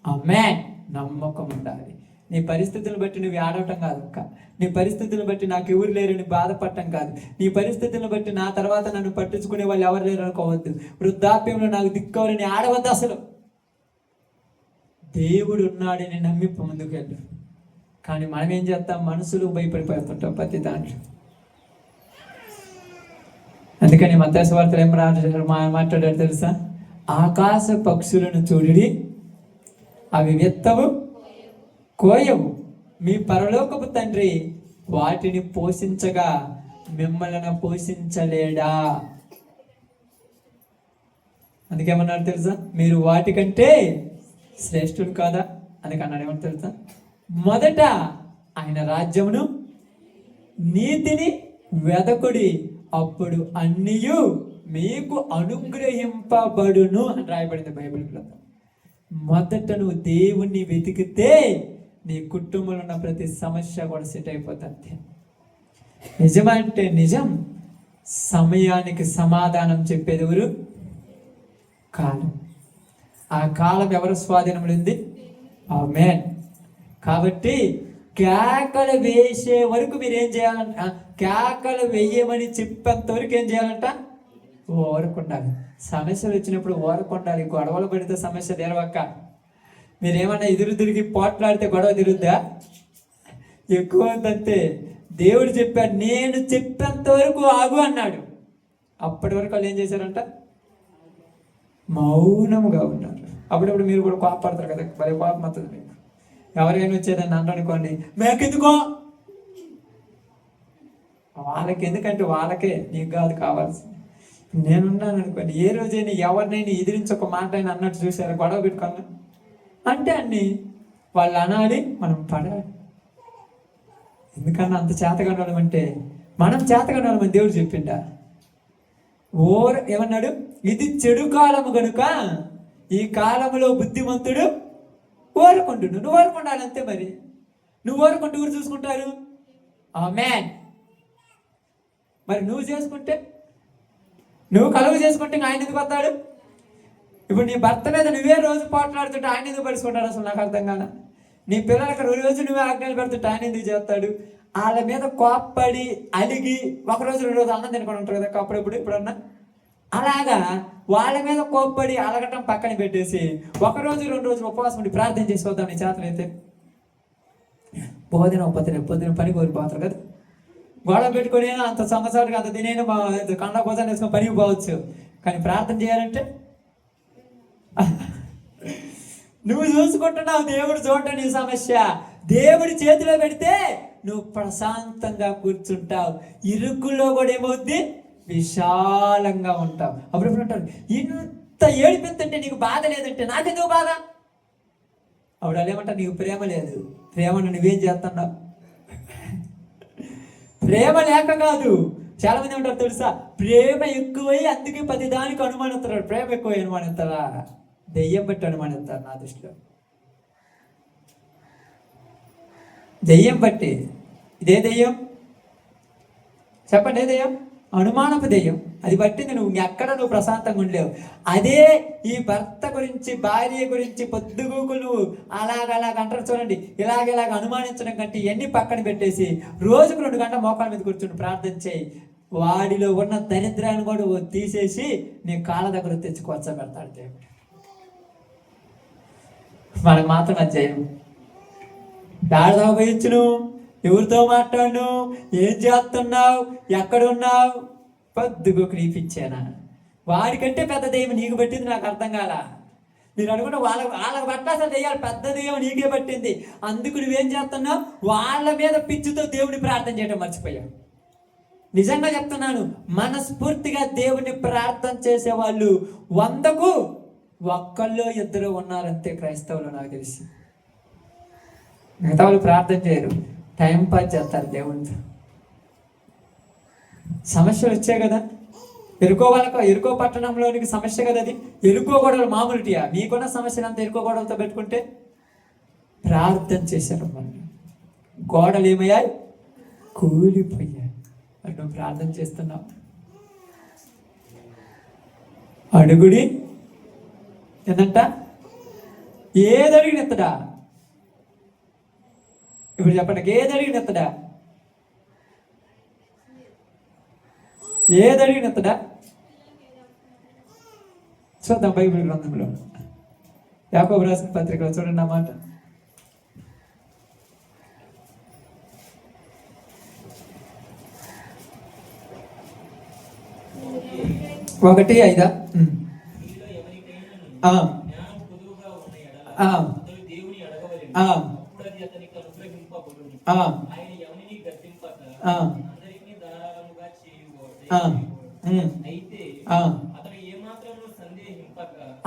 ఆమేన్. నమ్మకం ఉండాలి. నీ పరిస్థితులను బట్టి నువ్వు ఆడవటం కాదు అక్క. నీ పరిస్థితులను బట్టి నాకు ఎవరు లేరని బాధపడటం కాదు. నీ పరిస్థితులను బట్టి నా తర్వాత నన్ను పట్టించుకునే వాళ్ళు ఎవరు లేరు అనుకోవద్దు. వృద్ధాప్యంలో నాకు దిక్కవరని ఆడవద్దు అసలు. దేవుడు ఉన్నాడని నమ్మి ముందుకు వెళ్ళు. కానీ మనం ఏం చేస్తాం? మనసులు భయపడిపోతుంటాం ప్రతి దాంట్లో. అందుకని మత్తయి సువార్తలో ఏం మాట్లాడారు తెలుసా? ఆకాశ పక్షులను చూడుడి, అవి విత్తవు కోయవు, మీ పరలోకపు తండ్రి వాటిని పోషించగా మిమ్మల్ని పోషించలేడా? అందుకేమన్నారు తెలుసా? మీరు వాటికంటే శ్రేష్ఠుడు కాదా? అందుకన్నాడు. ఏమన్నా తెలుసా? మొదట ఆయన రాజ్యమును నీతిని వెదకుడి, అప్పుడు అన్నియు మీకు అనుగ్రహింపబడును అని రాయబడింది బైబిల్ గ్రంథం. మొదట నువ్వు దేవుణ్ణి వెతికితే నీ కుటుంబంలో ఉన్న ప్రతి సమస్య కూడా సెట్ అయిపోతుంది. నిజమంటే నిజం. సమయానికి సమాధానం చెప్పేది ఎవరు? కాలం. ఆ కాలం ఎవరు స్వాధీనంలో ఉంది? ఆమేన్. కాబట్టి కేకలు వేసే వరకు మీరు ఏం చేయాలంట? కేకలు వేయమని చెప్పేంత వరకు ఏం చేయాలంట? ఓరకుండాలి. సమస్యలు వచ్చినప్పుడు ఓరకుండాలి. గొడవలు పడితే సమస్య తెరవక్క. మీరేమన్నా ఎదురు తిరిగి పోట్లాడితే గొడవ తిరుగుద్దా? ఎక్కువ అంతే. దేవుడు చెప్పాడు, నేను చెప్పేంత వరకు ఆగు అన్నాడు. అప్పటి వరకు వాళ్ళు ఏం చేశారంట? మౌనముగా ఉన్నారు. అప్పుడప్పుడు మీరు కూడా కోపడతారు కదా, భలే కోపం వస్తుంది మీకు. ఎవరైనా వచ్చేదని అనుకోండి, మేకెందుకో, వాళ్ళకి ఎందుకంటే వాళ్ళకే, నీకు కాదు కావాల్సింది. నేనున్నాను అనుకోండి, ఏ రోజైనా ఎవరినైనా ఎదిరించి ఒక మాట అయినా అన్నట్టు చూసారా? గొడవ పెట్టుకున్నా అంటే అన్ని వాళ్ళు అనాలి, మనం పడాలి. ఎందుకన్నా అంత చేతగనడం అంటే మనం చేతగనడం దేవుడు చెప్పిండా? ఏమన్నాడు? ఇది చెడు కాలము గనుక ఈ కాలంలో బుద్ధిమంతుడు ఓరుకుంటు. నువ్వు ఓరుకుండాలి అంతే. మరి నువ్వు ఓరుకుంటూ ఊరు చూసుకుంటారు. ఆమేన్. మరి నువ్వు చేసుకుంటే, నువ్వు కలుగు చేసుకుంటే ఆయన ఎందుకు వస్తాడు? ఇప్పుడు నీ భర్త మీద నువ్వే రోజు పోట్లాడుతుంటే ఆయన ఎందుకు పడుచుకుంటాడు? అసలు నాకు అర్థం కాదా. నీ పిల్లలకు రోజు నువ్వే ఆజ్ఞలు పెడుతుంటే ఆయన ఎందుకు చేస్తాడు? వాళ్ళ మీద కోప్పడి అలిగి ఒకరోజు 2 రోజులు అన్నం తినుకొని ఉంటారు కదా అప్పుడప్పుడు. ఇప్పుడన్నా అలాగా వాళ్ళ మీద కోప్పడి అలగటం పక్కన పెట్టేసి 1 రోజు 2 రోజులు ఉపవాసం ఉండి ప్రార్థన చేసుకోవద్దాం. నీ చేతలు అయితే పొద్దున పని కోరిపోతారు కదా. గొడవ పెట్టుకుని అంత సంవత్సరానికి అంత తినేను కండ భోజనం వేసుకొని పనికి పోవచ్చు. కానీ ప్రార్థన చేయాలంటే నువ్వు చూసుకుంటున్నావు, దేవుడు చూడటం నీ సమస్య. దేవుడి చేతిలో పెడితే నువ్వు ప్రశాంతంగా కూర్చుంటావు. ఇరుకుల్లో కూడా ఏమవుద్ది? విశాలంగా ఉంటావు. అప్పుడు అంటారు, ఇంత ఏడిపిస్తుంటే నీకు బాధ లేదంటే నాకెందుకు బాధ? ఆవిడ ఏమంటా, నీకు ప్రేమ లేదు. ప్రేమను నువ్వేం చేస్తున్నావు? ప్రేమ లేక కాదు. చాలా మంది ఉంటారు తెలుసా, ప్రేమ ఎక్కువై అందుకే 10 దానికి అనుమానిస్తారు. ప్రేమ ఎక్కువ అనుమానిస్తారా? దెయ్యం బట్టి అనుమానిస్తారు నా దృష్టిలో. దెయ్యం బట్టి. ఇదే దెయ్యం చెప్పండి, ఏ దెయ్యం? అనుమానపు దెయ్యం. అది బట్టింది నువ్వు ఎక్కడ నువ్వు ప్రశాంతంగా ఉండలేవు. అదే ఈ భర్త గురించి, భార్య గురించి పొద్దుగూకు నువ్వు అలాగ అంటారు చూడండి, ఇలాగ అనుమానించడం కంటే ఇవన్నీ పక్కన పెట్టేసి రోజుకు 2 గంటల మోకాళ్ళ మీద కూర్చుని ప్రార్థన చేయి. వాడిలో ఉన్న దరిద్రాన్ని కూడా తీసేసి నీ కాళ్ళ దగ్గర తెచ్చి కూర్చోబెడతాడు దేవుడు. మనకు మాత్రం అది చేయం. దాడితో పోయించును, ఎవరితో మాట్లాడు, ఏం చేస్తున్నావు, ఎక్కడున్నావు, పొద్దుగోకు నీపిచ్చానా? వాడికంటే పెద్ద దెయ్యం నీకు పట్టింది. నాకు అర్థం కాల. మీరు అనుకుంటే వాళ్ళకి పట్టాల్సిన దెయ్యాలు పెద్ద దెయ్యం నీకే పట్టింది. అందుకు నువ్వేం చేస్తున్నావు? వాళ్ళ మీద పిచ్చితో దేవుని ప్రార్థన చేయడం మర్చిపోయావు. నిజంగా చెప్తున్నాను, మనస్ఫూర్తిగా దేవుని ప్రార్థన చేసేవాళ్ళు 100కు 1-2 ఉన్నారంతే క్రైస్తవులు నాకు తెలిసి. మిగతా వాళ్ళు ప్రార్థన చేయరు, టైం పాస్ చేస్తారు దేవునితో. సమస్యలు వచ్చాయి కదా, ఎరుకో పట్టణంలోనికి సమస్య కదా అది. ఎరుకో గొడవలు మామూలుటియా? మీకున్న సమస్యలు అంతా ఎరుకో గొడవలతో పెట్టుకుంటే ప్రార్థన చేశారు. మనం గోడలు ఏమయ్యాయి? కూలిపోయాయి. అటు నువ్వు ప్రార్థన చేస్తున్నావు. అడుగుడి ఏంటంట? ఏది అడిగిన ఎత్తడా? ఇప్పుడు చెప్పండి, ఏది అడిగిన ఎత్తడా? ఏది అడిగిన ఎత్తడా? చూద్దాం బైబిల్ గ్రంథంలో, యాకోబు రాసిన పత్రికలో చూడండి ఆ మాట. 1:5.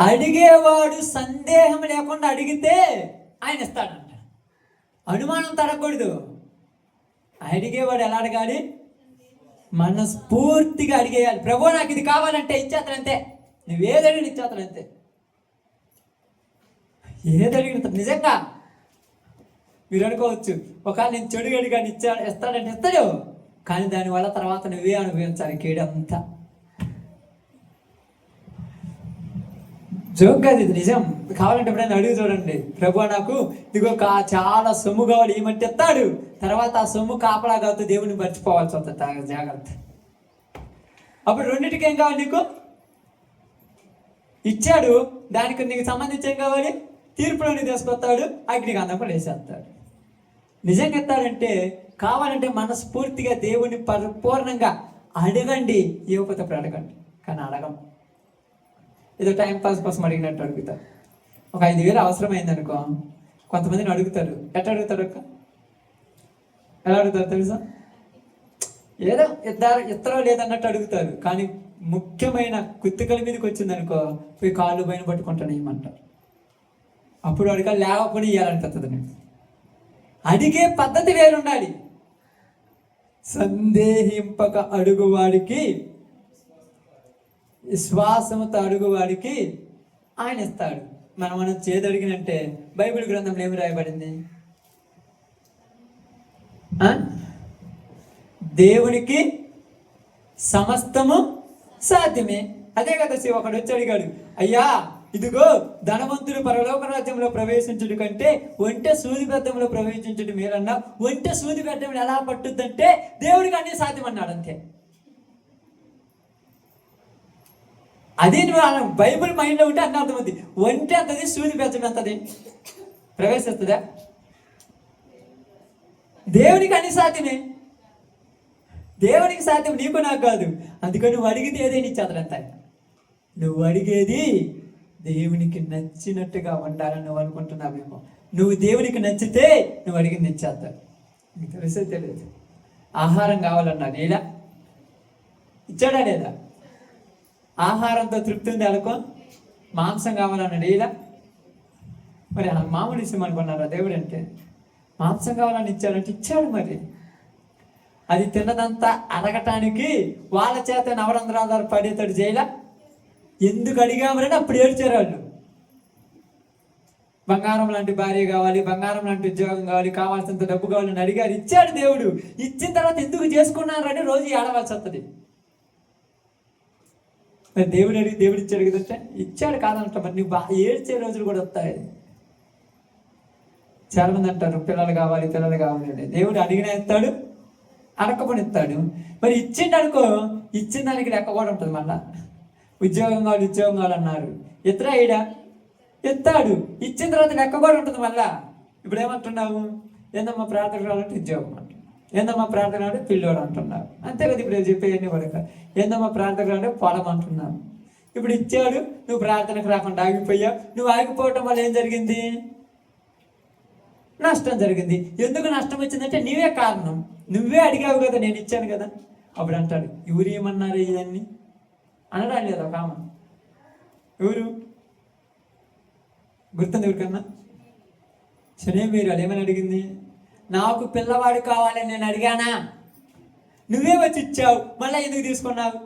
అడిగేవాడు సందేహం లేకుండా అడిగితే ఆయన ఇస్తాడంట. అనుమానం తరగకూడదు. అడిగేవాడు ఎలా అడగాలి? మనస్ఫూర్తిగా అడిగేయాలి. ప్రభు నాకు ఇది కావాలంటే ఇచ్చేస్తానంతే. నువ్వేదడిగిన ఇచ్చేస్తానంతే. ఏదడిగిన నిజంగా మీరు అనుకోవచ్చు, ఒకవేళ నేను చెడు అడిగాని ఇస్తాడంటే ఇస్తాడు, కానీ దానివల్ల తర్వాత నువ్వే అనుభవించాలి కేడంతా. జోక్ కాదు ఇది, నిజం. కావాలంటే ఎప్పుడైనా అడుగు చూడండి, ప్రభు నాకు ఇదిగో చాలా సొమ్ము కావాలి ఏమంటే ఎత్తాడు, తర్వాత ఆ సొమ్ము కాపలా కాదు దేవుని మర్చిపోవాల్సి వస్తుంది. జాగ్రత్త. అప్పుడు రెండింటికి ఏం కావాలి? నీకు ఇచ్చాడు, దానికి నీకు సంబంధించి ఏం కావాలి? తీర్పులోని తీసుకొస్తాడు, అగ్నికి అందకుండా వేసేస్తాడు. నిజంగా ఎత్తాడంటే కావాలంటే మనస్ఫూర్తిగా దేవుని పరిపూర్ణంగా అడగండి. ఇవ్వకపోతే అడగండి, కానీ అడగం. ఏదో టైం పాస్ కోసం అడిగినట్టు అడుగుతారు. ఒక 5,000 అవసరమైంది అనుకో, కొంతమందిని అడుగుతారు. ఎట్లా అడుగుతారు అక్క? ఎలా అడుగుతారు తెలుసా? ఏదో ఇద్దరో లేదన్నట్టు అడుగుతారు. కానీ ముఖ్యమైన కుత్తికల మీదకి వచ్చింది అనుకో, పోయి కాళ్ళు పైన పట్టుకుంటాను ఏమంటారు. అప్పుడు అడగాలి, లేకపోతే ఇవ్వాలనిపిస్తుంది. నేను అడిగే పద్ధతి వేరుండాలి. సందేహింపక అడుగువాడికి, విశ్వాసంతో అడుగువాడికి ఆయన ఇస్తాడు. మనం చేదడిగినంటే బైబిల్ గ్రంథంలో ఏమి రాయబడింది? దేవునికి సమస్తము సాధ్యమే. అదే కదా ఒకడు వచ్చి అడిగాడు, అయ్యా ఇదిగో ధనవంతుడు పరలోక రాజ్యంలో ప్రవేశించుడు కంటే ఒంటె సూది బెద్దంలో ప్రవేశించుడు మీరన్నా. ఒంటె సూది బెద్దం ఎలా పట్టుద్దంటే దేవుడికి అన్నీ సాధ్యం అన్నాడు అంతే. అదే నువ్వు బైబిల్ మైండ్లో ఉంటే అన్న అర్థమవుతుంది. ఒంటె అంతది, సూది బెద్దం ఎంతది ప్రవేశిస్తుందా? దేవునికి అన్ని సాధ్యమే. దేవునికి సాధ్యం, నీకు నాకు కాదు. అందుకని నువ్వు అడిగితే ఏదైనా ఇచ్చేతడంత. నువ్వు అడిగేది దేవునికి నచ్చినట్టుగా ఉండాలని నువ్వు అనుకుంటున్నావేమో. నువ్వు దేవునికి నచ్చితే నువ్వు అడిగింది ఇచ్చేస్తాడు. నీకు తెలిసే తెలియదు. ఆహారం కావాలన్నా లేదా ఇచ్చాడా లేదా? ఆహారంతో తృప్తి ఉంది అనుకో, మాంసం కావాలన్నాడు ఇలా. మరి మామూలు విషయం అనుకున్నారా దేవుడు అంటే? మాంసం కావాలని ఇచ్చాడంటే ఇచ్చాడు. మరి అది తిన్నదంతా అడగటానికి వాళ్ళ చేత నవరంధ్రాలు పడేతాడు చేయలా. ఎందుకు అడిగామని అప్పుడు ఏడ్చారు వాళ్ళు. బంగారం లాంటి భార్య కావాలి, బంగారం లాంటి ఉద్యోగం కావాలి, కావాల్సినంత డబ్బు కావాలని అడిగారు, ఇచ్చాడు దేవుడు. ఇచ్చిన తర్వాత ఎందుకు చేసుకున్నారని రోజు ఏడవలసి వస్తుంది. మరి దేవుడు అడిగి దేవుడు ఇచ్చాడు కదంటే ఇచ్చాడు కాదంట. మరి నువ్వు ఏడ్చే రోజులు కూడా వస్తాయి. చాలా మంది అంటారు పిల్లలు కావాలి పిల్లలు కావాలి. దేవుడు అడిగిన ఇస్తాడు, అడగకుండా ఇస్తాడు. మరి ఇచ్చిండు అనుకో, ఇచ్చిన దానికి లెక్క కూడా ఉంటుంది. మళ్ళా ఉద్యోగం కావాలన్నారు, ఇతర ఈడా ఇస్తాడు. ఇచ్చిన తర్వాత లెక్క కూడా ఉంటుంది. మళ్ళా ఇప్పుడు ఏమంటున్నావు? ఏందమ్మా ప్రార్థన రావాలంటే ఉద్యోగం అంటున్నావు, ఏందమ్మా ప్రార్థన అంటే పిల్లోడు అంటున్నావు. అంతే కదా ఇప్పుడు చెప్పేవన్నీ పడక. ఏందమ్మా ప్రార్థన రావాలంటే పొలం అంటున్నావు. ఇప్పుడు ఇచ్చాడు, నువ్వు ప్రార్థనకు రాకుండా ఆగిపోయావు. నువ్వు ఆగిపోవటం వల్ల ఏం జరిగింది? నష్టం జరిగింది. ఎందుకు నష్టం వచ్చిందంటే నీవే కారణం. నువ్వే అడిగావు కదా, నేను ఇచ్చాను కదా. అప్పుడు అంటాడు, ఎవరు ఏమన్నారు ఇవన్నీ అనడా లేదా? కామ ఎవరు గుర్తుంది? ఎవరికన్నా శనే మీరు అది ఏమని అడిగింది? నాకు పిల్లవాడు కావాలని నేను అడిగానా? నువ్వే వచ్చి ఇచ్చావు, మళ్ళీ ఎందుకు తీసుకున్నావు?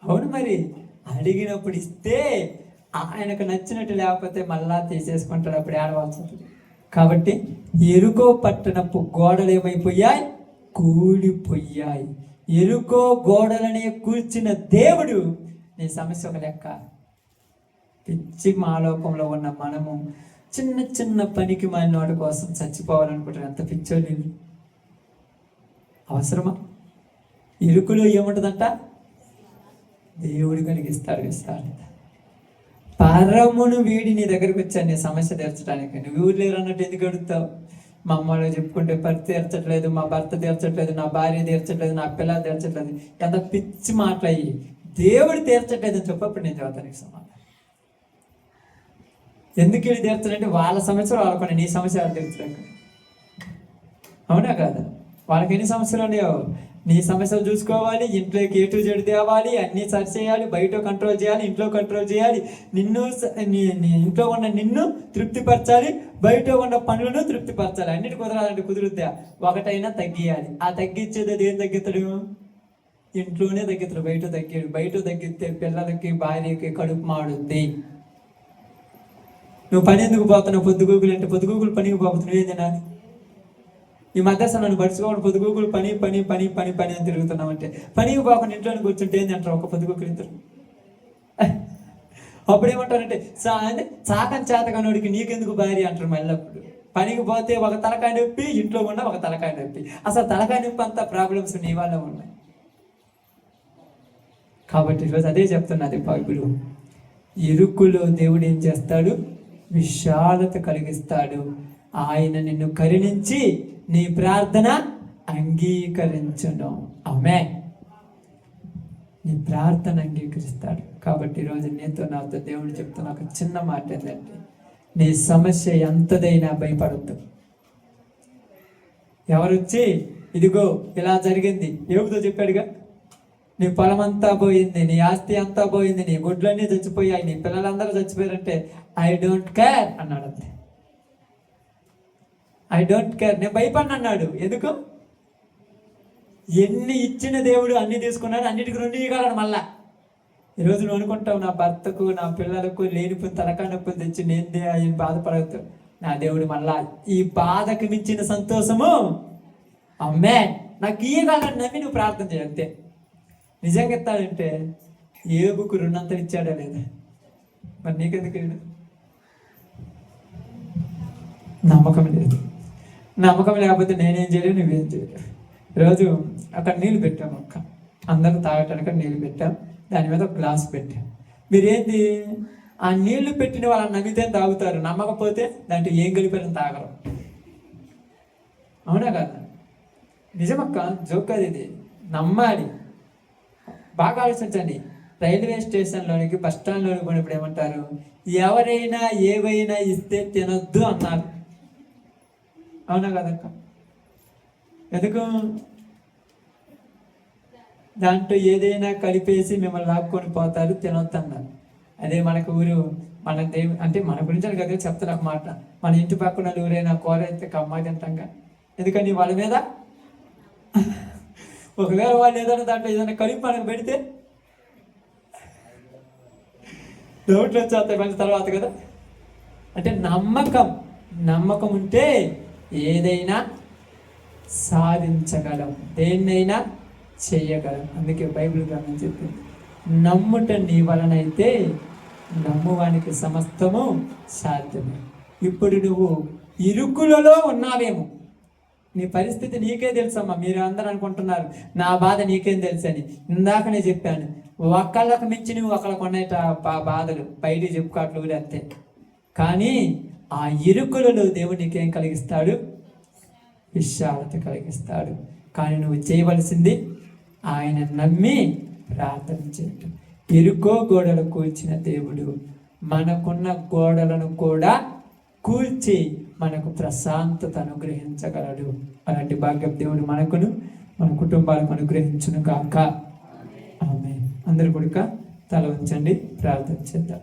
అవును, మరి అడిగినప్పుడు ఇస్తే ఆయనకు నచ్చినట్టు, లేకపోతే మళ్ళా తీసేసుకుంటాడు. అప్పుడు ఏడవలసి ఉంటుంది. కాబట్టి ఎరుకో పట్టణపు గోడలు ఏమైపోయాయి? కూలిపోయాయి. ఎరుకో గోడలనే కూర్చిన దేవుడు నీ సమస్య ఒక లెక్క. పిచ్చి మాలోకంలో ఉన్న మనము చిన్న చిన్న పనికి మాలిన వాటి కోసం చచ్చిపోవాలనుకుంటారు. ఎంత పిచ్చో నీళ్ళు అవసరమా? ఇరుకులో ఏముంటుందంట? దేవుడు కలిగిస్తాడు విస్తారత. పరమును వీడి నీ దగ్గరికి వచ్చాను నీ సమస్య తీర్చడానికి. నువ్వు ఊరు లేరు అన్నట్టు ఎందుకు అడుగుతావు? మా అమ్మలో చెప్పుకుంటే భర్త తీర్చట్లేదు, మా భర్త తీర్చట్లేదు, నా భార్య తీర్చట్లేదు, నా పిల్లలు తీర్చట్లేదు. ఎంత పిచ్చి మాటలయ్యి. దేవుడు తీర్చట్లేదు అని చెప్పప్పుడు నేను చదువుతానికి సమాధానం. ఎందుకు వీళ్ళు తీర్చడంటే వాళ్ళ సమస్యలు వాళ్ళకొని, నీ సమస్య వాళ్ళు తీర్చలేక. అవునా కాదా? వాళ్ళకి ఎన్ని సమస్యలు ఉన్నాయో నీ సమస్యలు చూసుకోవాలి, ఇంట్లోకి ఏ టు జెడ్ తేవాలి, అన్నీ సరి చేయాలి, బయట కంట్రోల్ చేయాలి, ఇంట్లో కంట్రోల్ చేయాలి, నిన్ను నీ ఇంట్లో ఉన్న నిన్ను తృప్తిపరచాలి, బయట ఉన్న పనులను తృప్తిపరచాలి. అన్నిటి కుదరాలంటే కుదురుద్దా? ఒకటైనా తగ్గియాలి. ఆ తగ్గించేది అది ఏం తగ్గిస్తాడు? ఇంట్లోనే తగ్గిస్తాడు, బయట తగ్గాడు. బయట తగ్గిస్తే పిల్లలకి భార్యకి కడుపు మాడుద్ది. నువ్వు పని ఎందుకు పోతున్నావు? పొద్దుగూకులు అంటే పొద్దుగూకులు పనికి పోతున్నావు. ఏం తినాలి? ఈ మధ్య అసలు నన్ను పడుచుకోవడం పొద్దుగూకులు పని పని పని పని పని అని తిరుగుతున్నామంటే, పనికి పోకుండా ఇంట్లోనే కూర్చుంటే ఏంది అంటారు ఒక పొద్దుగూకులు ఇద్దరు. అప్పుడు ఏమంటారంటే చాకని చేతగానోడికి నీకెందుకు భార్య అంటారు. మళ్ళీ అప్పుడు పనికి పోతే ఒక తలకాయ నొప్పి, ఇంట్లో ఉన్న ఒక తలకాయ నొప్పి. అసలు తలకాయ నొప్పి అంతా ప్రాబ్లమ్స్ నీ వల్ల ఉన్నాయి. కాబట్టి ఈరోజు అదే చెప్తున్నది బైబిల్. ఇరుకులో దేవుడు ఏం చేస్తాడు? విశాలత కలిగిస్తాడు. ఆయన నిన్ను కరుణించి నీ ప్రార్థన అంగీకరించును. ఆమేన్. నీ ప్రార్థన అంగీకరిస్తాడు. కాబట్టి ఈరోజు నీతో నాతో దేవుడు చెప్తున్న ఒక చిన్న మాట ఏంటంటే, నీ సమస్య ఎంతదైనా భయపడద్దు. ఎవరొచ్చి ఇదిగో ఇలా జరిగింది ఏమిటో చెప్పాడుగా, నీ పొలం అంతా పోయింది, నీ ఆస్తి అంతా పోయింది, నీ గుడ్లన్నీ చచ్చిపోయాయి, నీ పిల్లలందరూ చచ్చిపోయారంటే ఐ డోంట్ కేర్ అన్నాడు. అంతే, ఐ డోంట్ కేర్, నేను భయపడిన అన్నాడు. ఎందుకు? ఎన్ని ఇచ్చిన దేవుడు అన్ని తీసుకున్నాడు, అన్నిటికి రెండు ఇవ్వగలడు. మళ్ళా ఈరోజు నువ్వు అనుకుంటావు, నా భర్తకు నా పిల్లలకు లేనిపోయిన తలకాయ నొప్పులు తెచ్చి నేను ఆయన బాధపడతావు. నా దేవుడు మళ్ళా ఈ బాధకు మించిన సంతోషము అమ్మే నాకు ఇవ్వగలడు నమ్మి నువ్వు ప్రార్థన చేయ. అంతే. నిజంగా ఎత్తాడంటే ఏబుకు రెండంతలు ఇచ్చాడా లేదా? మరి నీకెందుకు? నమ్మకం లేదు. నమ్మకం లేకపోతే నేనేం చేయలేను, నువ్వేం చేయలేవు. ఈరోజు అక్కడ నీళ్ళు పెట్టాం, అందరూ తాగటానికి నీళ్ళు పెట్టాం, దాని మీద ఒక గ్లాస్ పెట్టాం. మీరేంటి ఆ నీళ్లు పెట్టిన వాళ్ళని నమ్మితే తాగుతారు, నమ్మకపోతే దాంట్లో ఏం కలిపారని తాగరు. అవునా కదా? నిజమక్క, జోక్ అది. ఇది నమ్మాలి. బాగా ఆలోచించండి. రైల్వే స్టేషన్లోనికి బస్ స్టాండ్లోనికి పోయినప్పుడు ఏమంటారు? ఎవరైనా ఏవైనా ఇస్తే తినొద్దు అన్నారు. అవునా కదక్క? ఎందుకు? దాంట్లో ఏదైనా కలిపేసి మిమ్మల్ని లాక్కొని పోతారు, తినొద్దు అన్నారు. అదే మనకు ఊరు మన అంటే మన గురించి అని కదా చెప్తాను ఒక మాట. మన ఇంటి పక్కన ఊరైనా కూర అయితే కమ్మాయి తింటాంగా. ఎందుకని వాళ్ళ మీద ఒకవేళ వాళ్ళు ఏదైనా దాంట్లో ఏదైనా కలిపి మనకు పెడితే డౌట్లు వచ్చేస్తాయి మళ్ళీ తర్వాత కదా. అంటే నమ్మకం ఉంటే ఏదైనా సాధించగలం, దేన్నైనా చెయ్యగలం. అందుకే బైబిల్ గ్రంథం చెప్పింది, నమ్ముట నీ వలనైతే నమ్మువానికి సమస్తము సాధ్యమే. ఇప్పుడు నువ్వు ఇరుకులలో ఉన్నావేమో, నీ పరిస్థితి నీకే తెలుసమ్మా. మీరు అందరూ అనుకుంటున్నారు నా బాధ నీకేం తెలుసు అని. ఇందాకనే చెప్పాను, ఒకళ్ళకు మించి నువ్వు ఒకళ్ళకు ఉన్నాయి బాధలు, బయటికి చెప్పుకోవట్లు కూడా అంతే. కానీ ఆ ఇరుకులలో దేవుడు నీకేం కలిగిస్తాడు? విశాలత కలిగిస్తాడు. కానీ నువ్వు చేయవలసింది ఆయన నమ్మి ప్రార్థన చేయటం. ఇరుకో గోడలు కూల్చిన దేవుడు మనకున్న గోడలను కూడా కూల్చి మనకు ప్రశాంతత అనుగ్రహించగలడు. అలాంటి భాగ్యం దేవుడు మనకును మన కుటుంబాలకు అనుగ్రహించును కాక. ఆమేన్. అందరూ కూడా తల ఉంచండి, ప్రార్థన చేద్దాం.